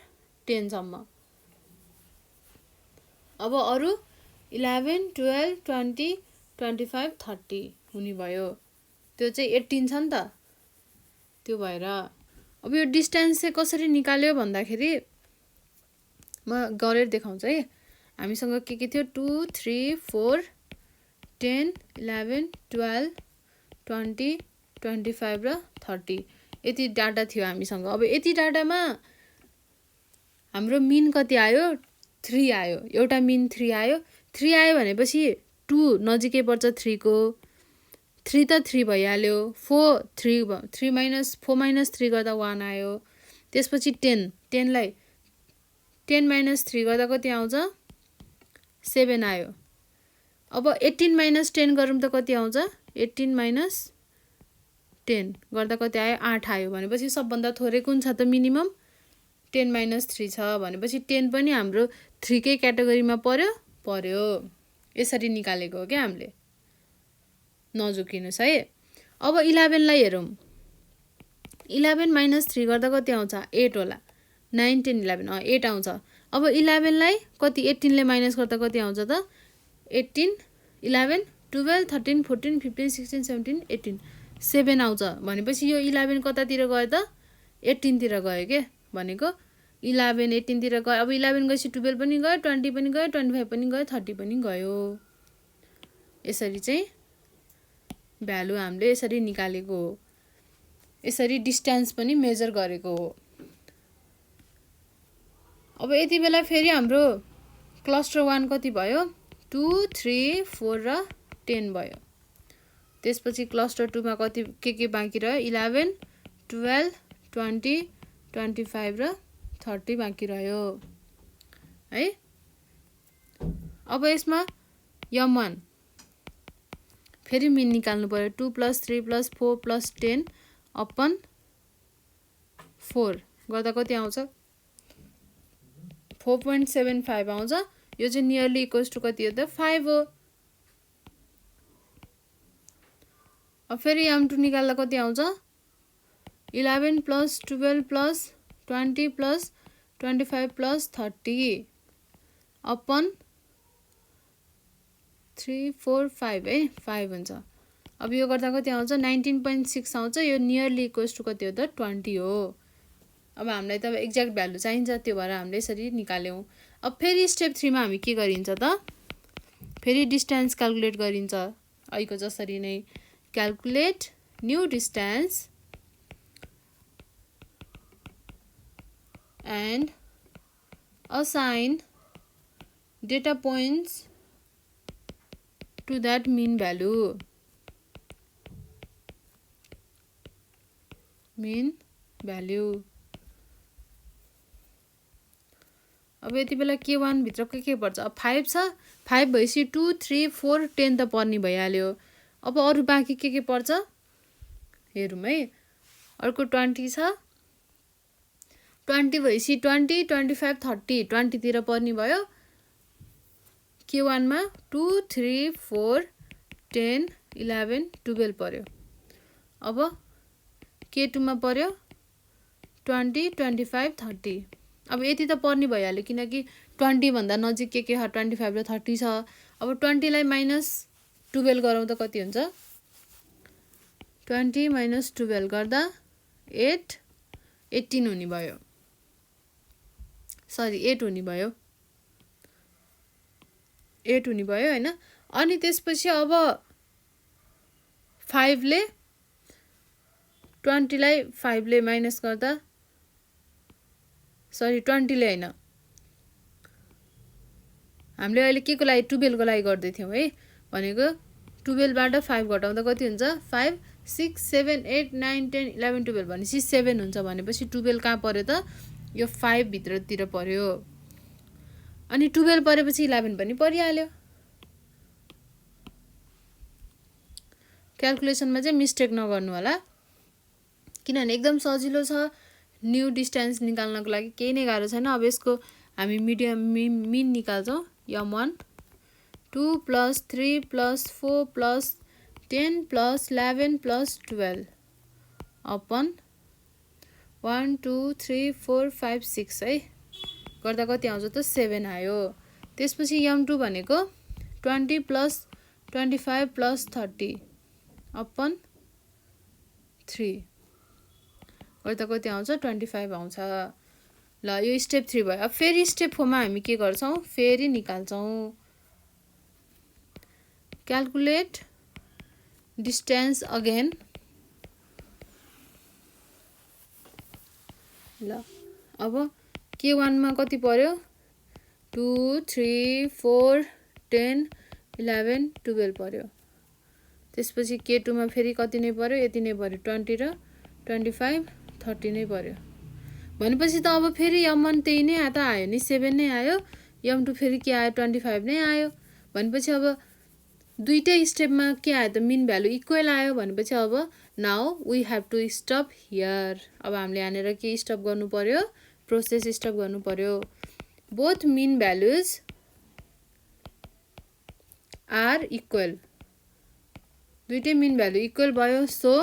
Speaker 1: 10 सम्म अब अरु 11 12 20 25 30 हुने भयो त्यो चाहिँ 18 छ नि त त्यो भएर अब यो डिस्टेन्स चाहिँ कसरी निकाल्यो भन्दाखेरि म गरेर देखाउँछु है हामीसँग के थियो 2 3 4 10 11 12 20 25 र 30 यति डाटा थियो हामीसँग अब यति डाटामा हाम्रो मिन कति आयो 3 आयो एउटा मिन 3 आयो 3 आयो भनेपछि 2 नजिकै पर्छ 3 को 3 त 3 भइहाल्यो 4 3 माइनस 4 माइनस 3 गर्दा 1 आयो त्यसपछि 10 लाई 10 माइनस 3 गर्दा कति आउँछ 7 आयो अब 18 माइनस 10 गरौँ त कति आउँछ 18 माइनस 10 गर्दा कति आयो 8 आयो भनेपछि सबभन्दा थोरै कुन छ त मिनिमम 10 माइनस 3 छ भनेपछि 10 पनि हाम्रो 3 कै क्याटेगोरीमा पर्यो यसरी निकालेको हो क्या हामीले नजुकिनुस् है अब 11 लाई हेरौं 11 माइनस 3 गर्दा कति आउँछ 8 होला 9 10 11 8 आउँछ अब 11 लाई कति 18 ले माइनस गर्दा कति आउँछ त 18 11 12 13 14 15 16 17 18 7 आउँछ भनेपछि यो 11 कतातिर गयो त 18 तिर गयो के भनेको 11 18 तिर गयो अब 11 गएपछि 12 पनि गयो 20 पनि गयो 25 पनि गयो 30 पनि गयो यसरी चाहिँ भ्यालु हामीले यसरी निकालेको हो यसरी डिस्टेन्स पनि मेजर गरेको हो अब यति बेला फेरि हाम्रो क्लस्टर 1 कति भयो 2 3 4 र 10 भयो त्यसपछि क्लस्टर 2 मा कति के बाँकी रह्यो 11 12 20 25 र 30 बाँकी रह्यो है अब यसमा m1 फेरि मिन निकाल्नु पर्यो 2 + 3 + 4 + 10 अपन 4 गर्दा कति आउँछ 4.75 आउँछ यो चाहिँ नियरली इक्वल्स टु कति हो त 5 हो अब फेरि m2 निकाल्दा कति आउँछ 11 plus 12 plus 20 plus 25 plus 30 upon 3 4 5 है 5 हुन्छ। अब यो गर्दा कति आउँछ 19.6 आउँछ। यो नियरली इक्वल्स टु कति हो त 20 हो। अब हामीलाई त एक्ज्याक्ट भ्यालु चाहिन्छ, त्यो भएर हामीले यसरी निकाल्यौँ। अब फेरि स्टेप 3 मा हामी के गरिन्छ त, फेरि डिस्टेन्स क्याल्कुलेट गरिन्छ अहिलेको जसरी नै। Calculate new distance and assign data points to that mean value. Mean value. अब यति बेला K1 भित्रको के पर्छ, अब 5 छ, 5 भएपछि 2 3 4 10 त पर्ने भइहाल्यो। अब अरु बाँकी के पर्छ हेरौँ है। अर्को 20 छ, 20 भएपछि 20 25 30 20 तिर पर्ने भयो। K1 मा 2 3 4 10 11 12 पर्यो। अब K2 मा पर्यो 20 25 30। अब यति त पर्ने भइहाल्यो किनकि 20 भन्दा नजिक के 25 र 30 छ। अब 20 लाई माइनस 12 गरौँ त कति हुन्छ, 20 माइनस 12 गर्दा 8 18 हुने भयो, सरी 8 हुने भयो, 8 हुने भयो हैन। अनि त्यसपछि अब 5 ले 20 लाई 5 ले माइनस गर्दा, सरी 20 ले हैन, हामीले अहिले के को लागि 12 को लागि गर्दै थियौ है। भनेको 12 बाट 5 घटाउँदा कति हुन्छ 5 6 7 8 9 10 11 12 भनेपछि 7 हुन्छ। भनेपछि 12 कहाँ पर्यो त, यो 5 भित्रतिर पर्यो। अनि 12 परेपछि 11 पनि परिहाल्यो। क्याल्कुलेसनमा चाहिँ मिस्टेक नगर्नु होला किनभने एकदम सजिलो छ। न्यू डिस्टेन्स निकाल्नको लागि केही नै गाह्रो छैन। अब यसको हामी मिडियम मिन निकाल्छौँ। m1 2 plus 3 plus 4 plus 10 plus 11 plus 12 upon 1 2 3 4 5 6 है गर्दा कति आउँछ त 7 आयो। त्यसपछि m2 भनेको 20 प्लस 25 प्लस 30 अपन 3 गर्दा कति आउँछ 25 आउँछ। ल यो स्टेप 3 भयो। अब फेरि स्टेप 4 मा हामी के गर्छौं, फेरि निकाल्छौं। Calculate distance again. ल अब K1 मा कति पर्यो 2 3 4 10 11 12 पर्यो। त्यसपछि K2 मा फेरि कति नै पर्यो, यति नै पर्यो 20 र 25 30 नै पर्यो। भनेपछि त अब फेरि m1 त्यही नै त आयो नि 7 नै आयो, m2 फेरि के आयो 25 नै आयो। भनेपछि अब दुईटै स्टेपमा के आयो त मिन भ्यालु इक्वल आयो। भनेपछि अब now we have to stop here. अब हामीले यहाँनेर के स्टप गर्नु पर्यो, प्रोसेस स्टप गर्नु पर्यो। Both mean values are equal, दुईटै मिन भ्यालु इक्वल भयो। So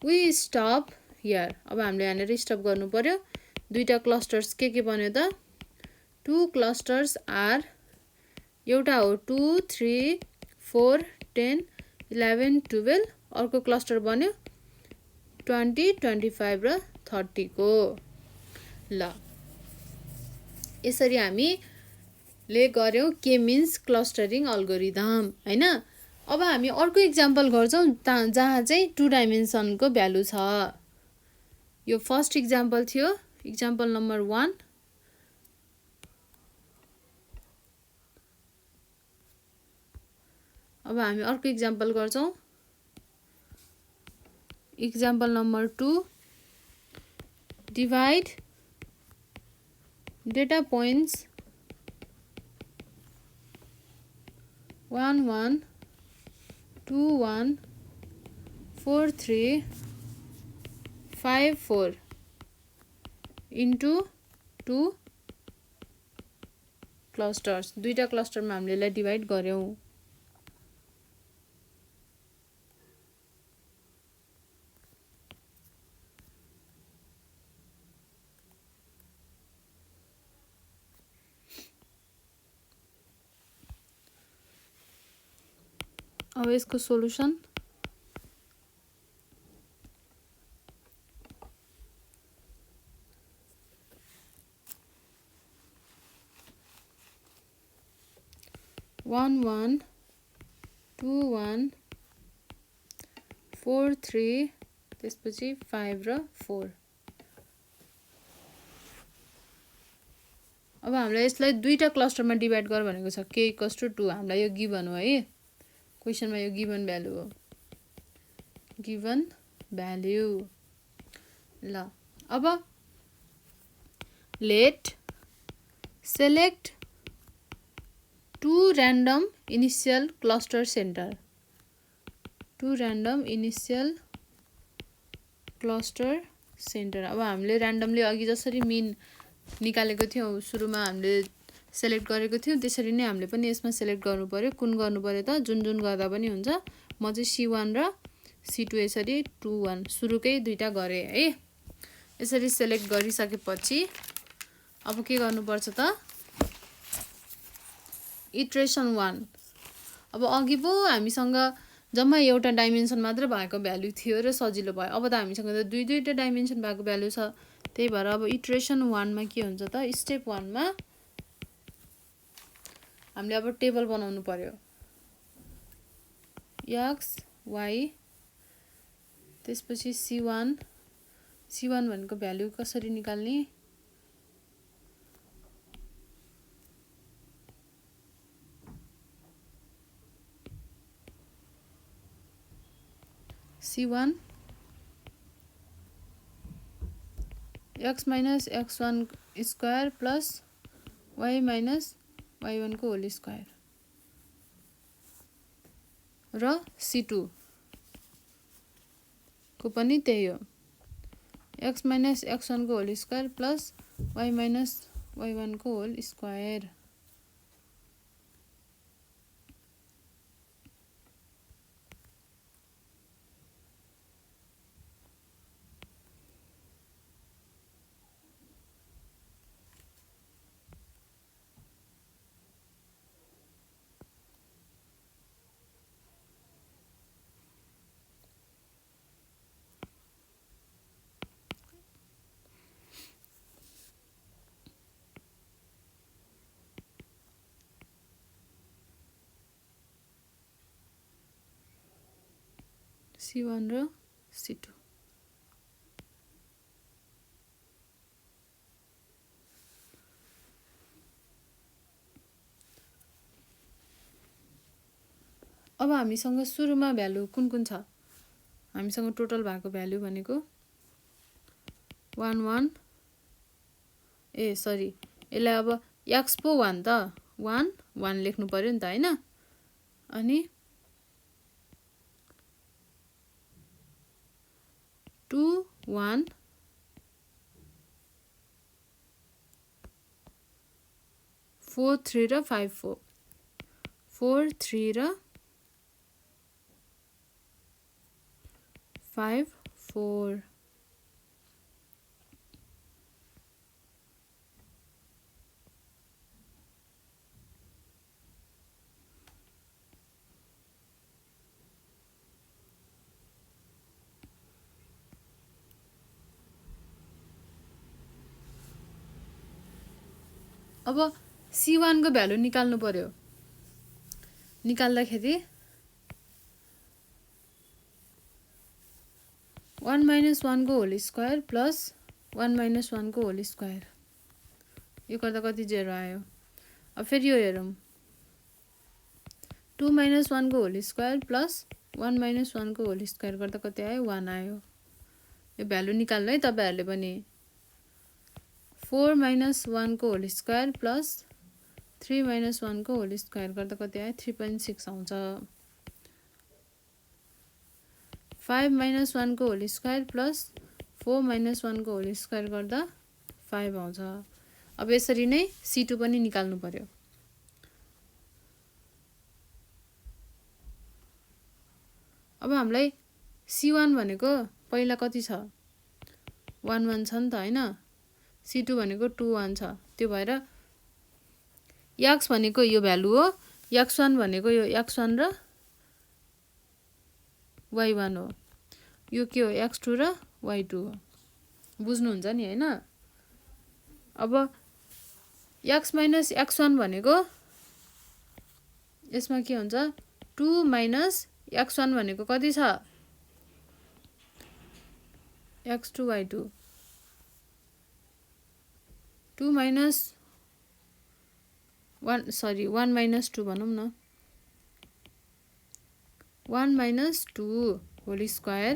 Speaker 1: we stop here. अब हामीले यहाँनेर स्टप गर्नु पर्यो। दुईटा क्लस्टर्स के बन्यो त, टु क्लस्टर्स आर, एउटा हो 2 3 4 10 11 12, अर्को क्लस्टर बन्यो 20 25 र 30 को। ल यसरी हामीले गर्यौं के मिन्स क्लस्टरिङ अल्गोरिदम हैन। अब हामी अर्को एक्जाम्पल गर्छौं जहाँ चाहिँ 2 डाइमेन्सनको भ्यालु छ। यो फर्स्ट एक्जाम्पल थियो, एक्जाम्पल नम्बर 1। अब हामी अर्को एक्जाम्पल गर्छौं, example number 2। Divide data points 1 1 2 1 4 3 5 4 into 2 clusters. दुईटा क्लस्टरमा हामीले यसलाई डिवाइड गर्यौं। अब यसको सोलुसन (1 1 2 1 4 3 त्यसपछि 5 र 4। अब हामीलाई यसलाई दुईटा क्लस्टरमा डिभाइड गर भनेको छ k = 2। हामीलाई यो गिभन हो है, क्वेशनमा यो गिभन भ्यालु हो, गिभन भ्यालु। ल अब late select 2 random initial cluster center, 2 random initial cluster center। अब हामीले र्यान्डमली अघि जसरी मिन निकालेको थियौं, सुरुमा हामीले सेलेक्ट गरेको थियौं, त्यसरी नै हामीले पनि यसमा सेलेक्ट गर्नु पर्यो। कुन गर्नु पर्यो त? जुन जुन गर्दा पनि हुन्छ। म चाहिँ C1 र C2 यसरी 2 1 सुरुकै दुईटा गरे है। यसरी सेलेक्ट गरिसकेपछि अब के गर्नुपर्छ त? इटरेसन 1। अब अघि पो हामीसँग जम्मा एउटा डाइमेन्सन मात्र भएको भ्यालु थियो र सजिलो भयो। अब त हामीसँग त दुईटा डाइमेन्सन भएको भ्यालु छ। त्यही भएर अब इटरेसन 1 मा के हुन्छ त? स्टेप 1 मा हामीले अब टेबल बनाउनु पर्यो। x y त्यसपछि C1 भनेको भ्यालु कसरी निकाल्ने? C1 x - x1 square plus y - y1 को होल स्क्वायर र C2 को पनि त्यही हो, x - x1 को whole square plus y - y1 को होल स्क्वायर। C1 र C2। अब हामीसँग सुरुमा भ्यालु कुन कुन छ? हामीसँग टोटल भएको भ्यालु भनेको 1 1 सरी, यसलाई अब x पो 1 त 1 1 लेख्नु पर्यो नि त हैन। अनि 2 1 4 3 र 5 4 4 3 र 5 4। अब C1 को भ्यालु निकाल्नु पर्यो। निकाल्दाखेरि 1 - 1 को होल स्क्वायर प्लस 1 - 1 को होल स्क्वायर, यो गर्दा कति 0 आयो। अब फेरि यो हेरौँ, 2 - 1 को होल स्क्वायर प्लस 1 - 1 को होल स्क्वायर गर्दा कति आयो? 1 आयो। यो भ्यालु निकाल्नु है तपाईहरुले पनि। 4 - 1 को होल स्क्वायर प्लस 3 - 1 को होल स्क्वायर गर्दा कति आयो? 3.6 आउँछ। 5 - 1 को होल स्क्वायर प्लस 4 - 1 को होल स्क्वायर गर्दा 5 आउँछ। अब यसरी नै C2 पनि निकाल्नु पर्यो। अब हामीलाई C1 भनेको पहिला कति छ? 1 1 छ नि त हैन। C2 भनेको 2 1 छ। त्यो भएर x भनेको यो भ्यालु हो, x1 भनेको यो x1 र y1 हो, यो के हो x2 र y2 हो। बुझ्नुहुन्छ नि हैन। अब x माइनस x1 भनेको यसमा के हुन्छ 2 माइनस x1 भनेको कति छ x2 y2 2 minus 1 sorry 1 minus 2 भनौं न 1 माइनस 2 होल स्क्वायर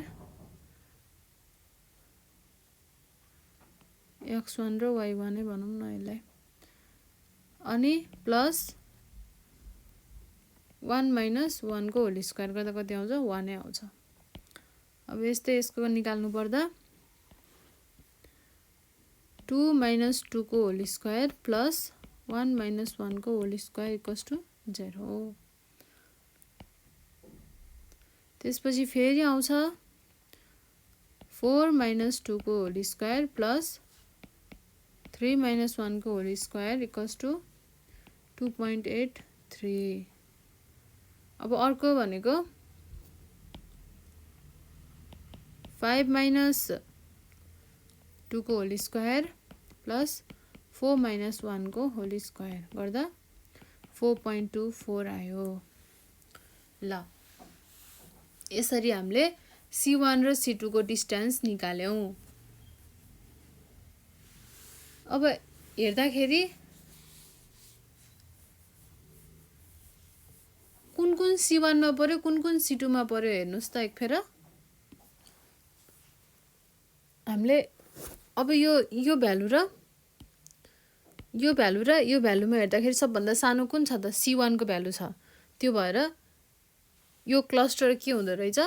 Speaker 1: x1 र y1 नै भनौं न यसलाई अनि प्लस 1 माइनस 1 को होल स्क्वायर गर्दा कति आउँछ 1 नै आउँछ। अब यस्तै यसको निकाल्नु पर्दा 2 माइनस 2 को होल स्क्वायर प्लस 1 माइनस 1 को होल स्क्वायर इक्वल्स टु 0। त्यसपछि फेरि आउँछ 4 माइनस 2 को होल स्क्वायर प्लस 3 माइनस 1 को होल स्क्वायर इक्वल्स टु 2.83। अब अर्को भनेको 5 माइनस 2 को होल स्क्वायर प्लस 4 माइनस 1 को होल स्क्वायर गर्दा 4.24 आयो। ल यसरी हामीले C1 र C2 को डिस्टेन्स निकाल्यौं। अब हेर्दाखेरि कुन कुन C1 मा पर्यो कुन कुन C2 मा पर्यो हेर्नुस् त एकफेर। हामीले अब यो भ्यालु र यो भ्यालुमा हेर्दाखेरि सबभन्दा सानो कुन छ त C1 को भ्यालु छ। त्यो भएर यो क्लस्टर के हुँदो रहेछ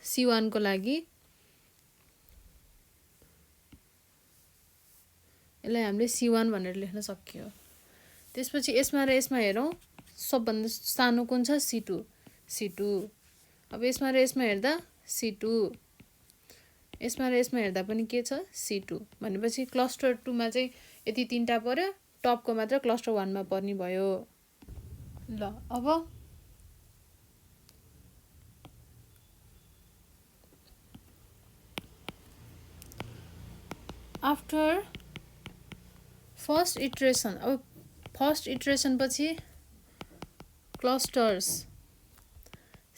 Speaker 1: C1 को लागि यसलाई हामीले C1 भनेर लेख्न सकियो। त्यसपछि यसमा र यसमा हेरौं सबभन्दा सानो कुन छ C2। अब यसमा र यसमा हेर्दा C2 यसमा र यसमा हेर्दा पनि के छ C2 भनेपछि क्लस्टर 2 मा चाहिँ यति तीनटा पर्यो टपको मात्र क्लस्टर 1 मा पर्ने भयो। ल अब आफ्टर फर्स्ट इटरेसन अब फर्स्ट इटरेसन पछि क्लस्टर्स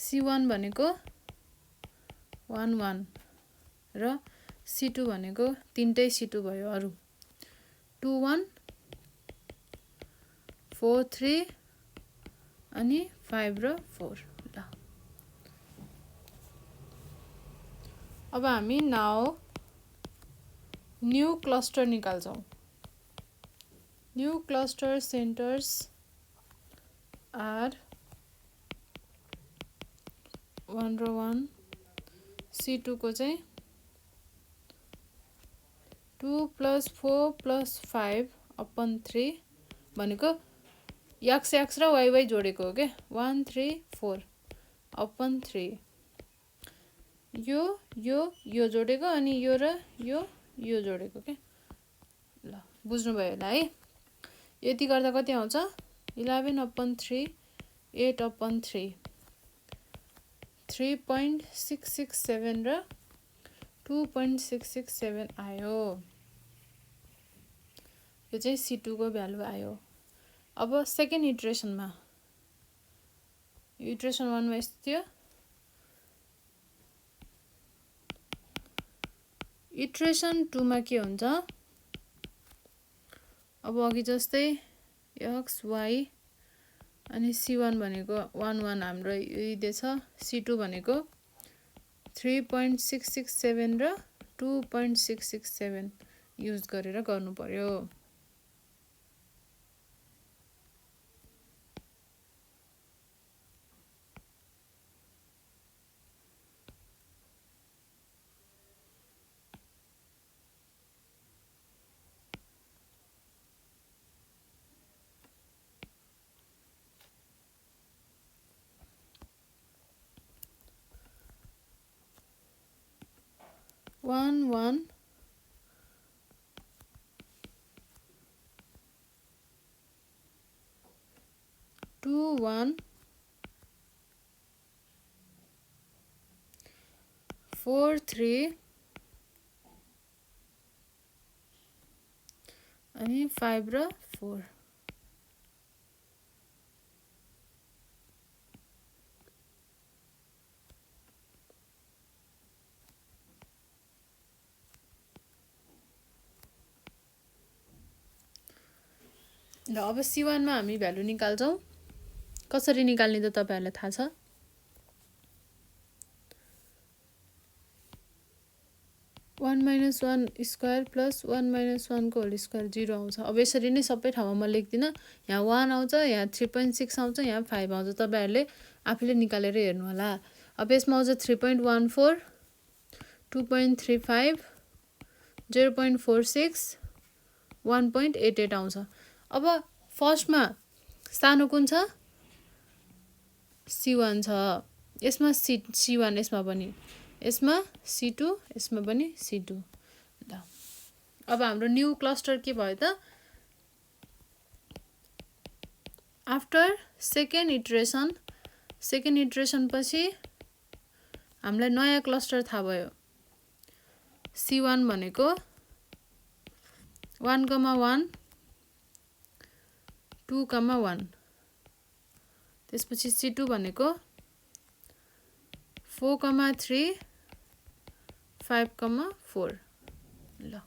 Speaker 1: C1 भनेको 1 1 र C2 भनेको तीनटै C2 भयो अरु 2 1 4 3 अनि 5 र 4। ल अब हामी नाउ न्यू क्लस्टर निकाल्छौं। न्यू क्लस्टर सेन्टर्स आर 1 र 1 C2 को चाहिँ 2 + 4 + 5 अपन 3 भनेको x x र y y जोडेको हो के 1 3 4 अपन 3 यो जोडेको अनि यो र यो जोडेको के। ल बुझ्नु भयो होला है। यति गर्दा कति आउँछ 11 अपन 3 8 अपन 3 3.667 र 2.667 आयो। यो चाहिँ C2 को भ्यालु आयो। अब सेकेन्ड इटरेसनमा इटरेसन 1 मा यस्तो थियो। इटरेसन 2 मा के हुन्छ अब अघि जस्तै x y अनि C1 भनेको 1 1 हाम्रो यही दिएछ C2 भनेको 3.667 र 2.667 युज गरेर गर्नु पर्यो। One one 2 1 4 3 अनि 5 र 4 ल अब C1 मा हामी भ्यालु निकाल्छौं कसरी निकाल्ने त तपाईहरुलाई थाहा छ 1 - 1 स्क्वायर प्लस 1 - 1 को होल स्क्वायर 0 आउँछ अब यसरी नै सबै ठाउँमा म लेख्दिन यहाँ 1 आउँछ यहाँ 3.6 आउँछ यहाँ 5 आउँछ तपाईहरुले आफैले निकालेर हेर्नु होला अब यसमा आउँछ 3.14 2.35 0.46 1.88 आउँछ अब फर्स्टमा सानो कुन छ C1 छ यसमा C1 यसमा पनि यसमा C2 यसमा पनि C2 ल अब हाम्रो न्यू क्लस्टर के भयो त आफ्टर सेकेन्ड इटरेसन पछि हामीलाई नयाँ क्लस्टर थाहा भयो C1 भनेको 1, 1 2, 1 त्यसपछि C2 भनेको 4, 3 5, 4 ल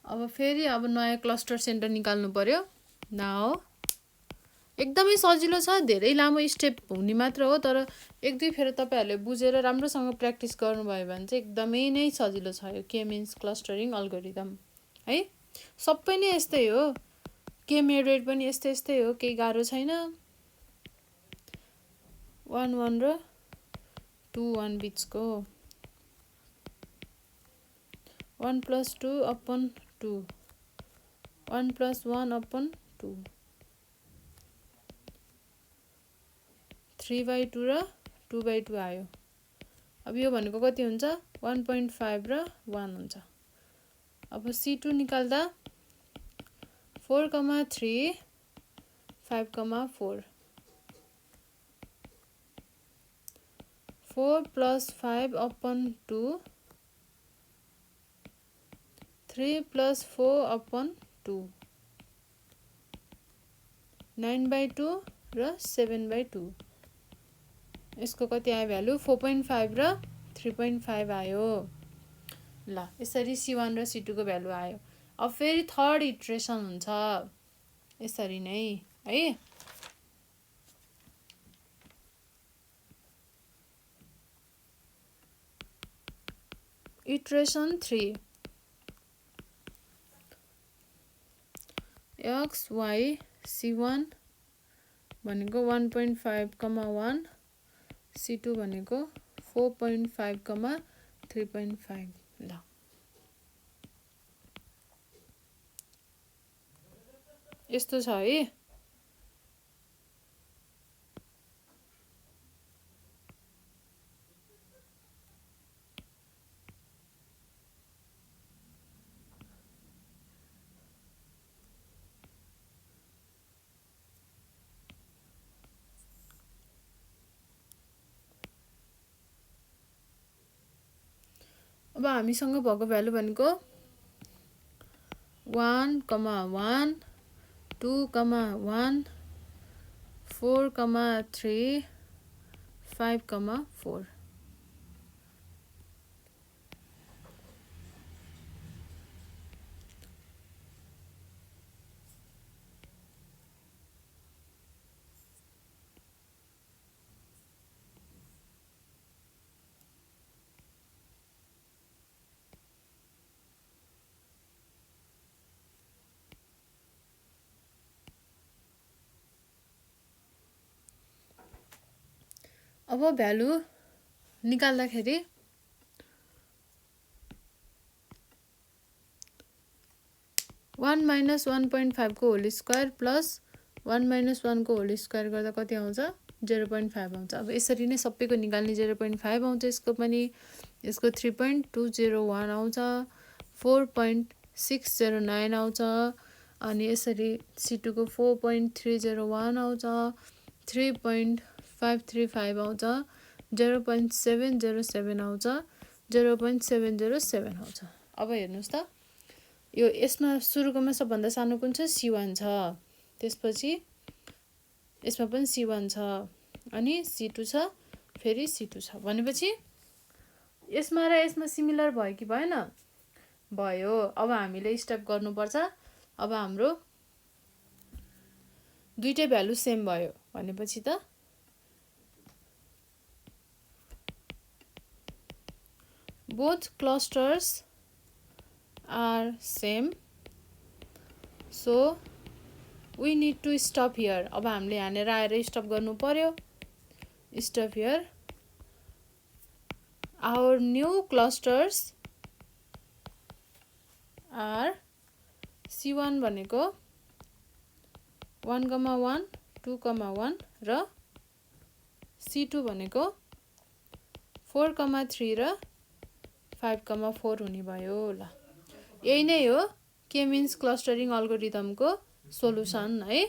Speaker 1: अब फेरि अब नयाँ क्लस्टर सेन्टर निकाल्नु पर्यो नाउ एकदमै सजिलो छ धेरै लामो स्टेप हुने मात्र हो तर एक दुई फेर तपाईहरुले बुझेर राम्रोसँग प्र्याक्टिस गर्नुभयो भने चाहिँ एकदमै नै सजिलो छ यो के मिन्स क्लस्टरिङ अल्गोरिदम है सबै नै यस्तै हो के मेथड पनि यस्तै हो केही गाह्रो छैन 1 1 र 2 1 बीचको 1 + 2 upon 2 1 + 1 upon 2 3/2 र 2/2 आयो अब यो भनेको कति हुन्छ 1.5 र 1 हुन्छ अब C2 निकाल्दा 4, 3 5, 4 4 + 5 upon 2 3 + 4 upon 2 9/2 र 7/2 यसको कति आयो भ्यालु 4.5 र 3.5 आयो ल यसरी C1 र C2 को भ्यालु आयो अब फेरि थर्ड इटरेसन हुन्छ यसरी नै है इटरेसन 3 x y C1 भनेको 1.5, 1 C2 भनेको 4.5, 3.5 ल यस्तो छ है अब हामीसँग भएको भ्यालु भनेको 1, 1 2, 1 4, 3 5, 4 अब भ्यालु निकाल्दाखेरि 1 - 1.5 को होल स्क्वायर प्लस 1 - 1 को होल स्क्वायर गर्दा कति आउँछ 0.5 आउँछ अब यसरी नै सबैको निकाल्ने 0.5 आउँछ यसको पनि यसको 3.201 आउँछ 4.609 आउँछ अनि यसरी C2 को 4.301 आउँछ 3.535 आउँछ 0.707 आउँछ, 0.707 आउँछ। अब हेर्नुहोस् त, यो यसमा सुरुकोमा सबभन्दा सानो कुन छ? C1 छ। त्यसपछि यसमा पनि C1 छ, अनि C2 छ, फेरि C2 छ। भनेपछि यसमा र यसमा सिमिलर भयो कि भएन? भयो। अब हामीले स्टेप गर्नुपर्छ। अब हाम्रो दुईटै भ्यालु सेम भयो भनेपछि त both clusters are same, so we need to stop here. अब हामीले यहाँनिर आएर स्टप गर्नु पर्यो। Stop here. Our new clusters are C1 भनेको 1,1, 2,1 र C2 भनेको 4,3 र 5,4 हुने भयो। ल, यही नै हो के मिन्स क्लस्टरिङ अल्गोरिदमको सोलुसन है।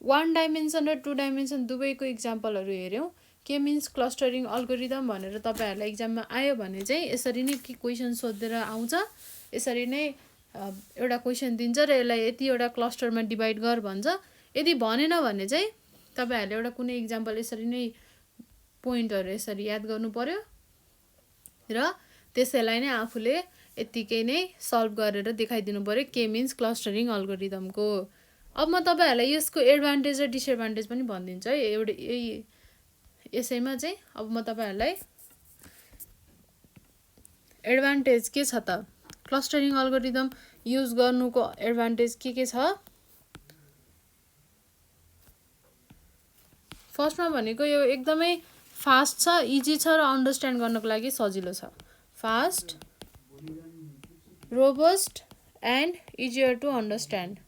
Speaker 1: 1 डाइमेन्सन र 2 डाइमेन्सन दुवैको इक्जाम्पलहरू हेऱ्यौँ। के मिन्स क्लस्टरिङ अल्गोरिदम भनेर तपाईँहरूलाई इक्जाममा आयो भने चाहिँ यसरी नै के क्वेसन सोधेर आउँछ। यसरी नै एउटा क्वेसन दिन्छ र यसलाई यतिवटा क्लस्टरमा डिभाइड गर भन्छ। यदि भनेन भने चाहिँ तपाईँहरूले एउटा कुनै इक्जाम्पल यसरी नै पोइन्टहरू यसरी याद गर्नु पर्यो र त्यसैलाई नै आफूले यतिकै नै सल्भ गरेर देखाइदिनु पर्यो के मिन्स क्लस्टरिङ अल्गोरिदमको। अब म तपाईँहरूलाई यसको एडभान्टेज र डिसएडभान्टेज पनि भनिदिन्छु है एउटा यसैमा चाहिँ। अब म तपाईँहरूलाई एडभान्टेज के छ त, क्लस्टरिङ अल्गोरिदम युज गर्नुको एडभान्टेज के छ? फर्स्टमा भनेको यो एकदमै फास्ट छ, इजी छ र अन्डरस्ट्यान्ड गर्नको लागि सजिलो छ। Fast, robust and easier to understand.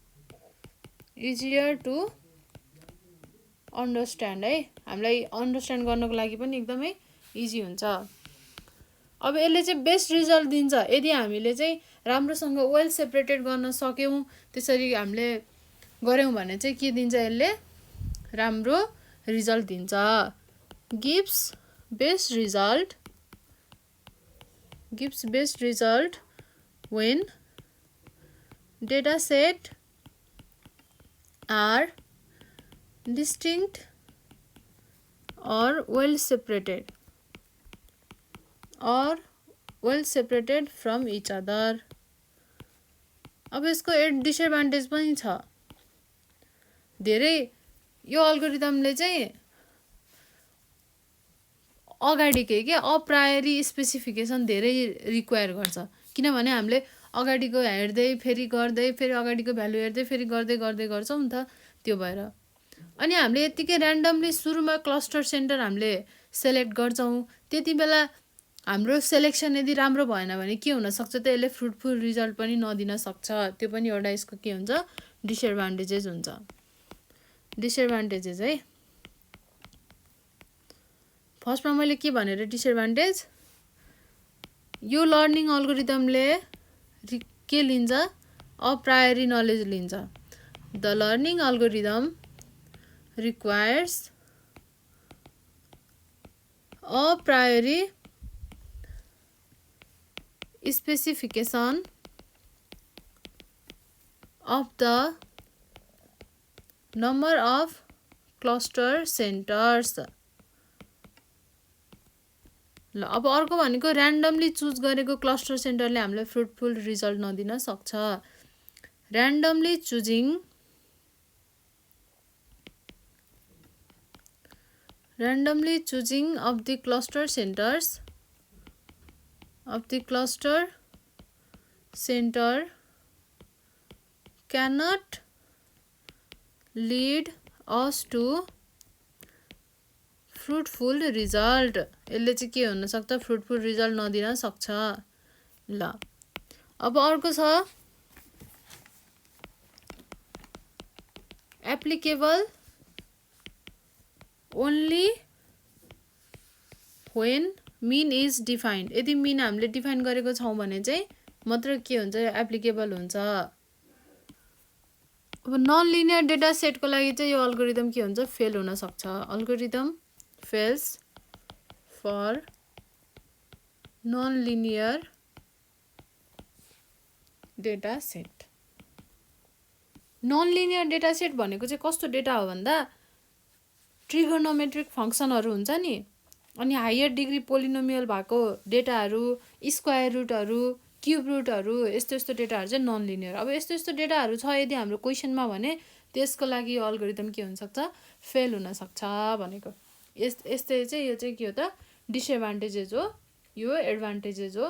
Speaker 1: Easier to understand है, हामीलाई अन्डरस्ट्यान्ड गर्नको लागि पनि एकदमै इजी हुन्छ। अब यसले चाहिँ बेस्ट रिजल्ट दिन्छ यदि हामीले चाहिँ राम्रोसँग वेल सेपरेटेड गर्न सक्यौँ। त्यसरी हामीले गऱ्यौँ भने चाहिँ के दिन्छ यसले? राम्रो रिजल्ट दिन्छ। Gives best result when data set are distinct or well separated from each other. अब यसको डिसएडभान्टेज पनि छ। धेरै यो अल्गोरिदमले चाहिँ अगाडिकै के अप्रायरी स्पेसिफिकेसन धेरै रिक्वायर गर्छ। किनभने हामीले अगाडिको हेर्दै फेरि गर्दै फेरि अगाडिको भ्यालु हेर्दै फेरि गर्दै गर्छौँ नि त, त्यो भएर। अनि हामीले यतिकै ऱ्यान्डमली सुरुमा क्लस्टर सेन्टर हामीले सेलेक्ट गर्छौँ। त्यति बेला हाम्रो सेलेक्सन यदि राम्रो भएन भने के हुनसक्छ त, यसले फ्रुटफुल रिजल्ट पनि नदिन सक्छ। त्यो पनि एउटा यसको के हुन्छ? डिसएडभान्टेजेस हुन्छ। डिसएडभान्टेजेस है, फर्स्टमा मैले के भनेर डिसएडभान्टेज, यो लर्निङ अल्गोरिदमले के लिन्छ? अप्रायरी नलेज लिन्छ। The learning algorithm requires a priori specification of the number of cluster centers. ल, अब अर्को भनेको ऱ्यान्डमली चुज गरेको क्लस्टर सेन्टरले हामीलाई फ्रुटफुल रिजल्ट नदिन सक्छ। Randomly choosing of the cluster center cannot lead us to fruitful result. यसले चाहिँ के हुन सक्छ? फ्रुटफुल रिजल्ट नदिन सक्छ। ल, अब अर्को छ applicable only when mean is defined. यदि mean हामीले डिफाइन गरेको छौँ भने चाहिँ मात्र के हुन्छ? एप्लिकेबल हुन्छ। अब नन लिनियर डेटा सेटको लागि चाहिँ यो अल्गोरिदम के हुन्छ? फेल हुन सक्छ। Algorithm fails for non-linear data set. non-linear data set भनेको चाहिँ कस्तो डेटा हो भन्दा ट्रिगोनोमेट्रिक फङ्सनहरू हुन्छ नि, अनि हायर डिग्री पोलिनोमियल भएको डेटाहरू, स्क्वायर रुटहरू, क्युब रुटहरू, यस्तो यस्तो डेटाहरू चाहिँ नन लिनियर। अब यस्तो यस्तो डेटाहरू छ यदि हाम्रो क्वेसनमा भने त्यसको लागि यो अल्गोरिदम के हुनसक्छ, फेल हुनसक्छ भनेको। यस्तै चाहिँ यो चाहिँ के हो त, डिसएडभान्टेजेस हो, यो एडभान्टेजेस हो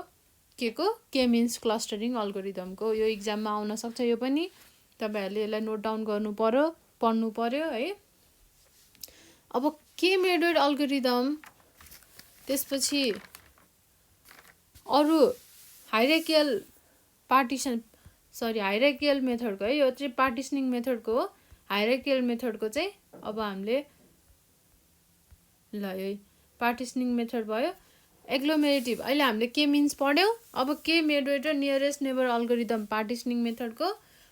Speaker 1: के को, के मिन्स क्लस्टरिङ अल्गोरिदमको। यो इक्जाममा आउन सक्छ, यो पनि तपाईँहरूले यसलाई नोट डाउन गर्नु पर्यो, पढ्नु पर्यो है। अब के मेथड अल्गोरिदम, त्यसपछि अरू हाइरार्कियल हाइरार्कियल मेथडको है, यो चाहिँ पार्टिसनिङ मेथडको हो। हाइरार्कियल मेथडको चाहिँ अब हामीले ल यो पार्टिसनिङ मेथड भयो। एग्लोमेरेटिभ अहिले हामीले के मिन्स पढ्यौँ। अब के मेथड र नियरेस्ट नेबर अल्गोरिदम पार्टिसनिङ मेथडको,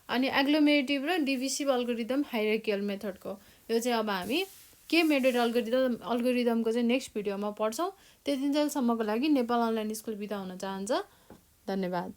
Speaker 1: अनि एग्लोमेरेटिभ र डिभिसिभ अल्गोरिदम हाइरार्कियल मेथडको। यो चाहिँ अब हामी के मेथड अल्गोरिदमको चाहिँ नेक्स्ट भिडियोमा पढ्छौँ। त्यतिन्जेलसम्मको लागि नेपाल अनलाइन स्कुल बिदा हुन चाहन्छ। धन्यवाद।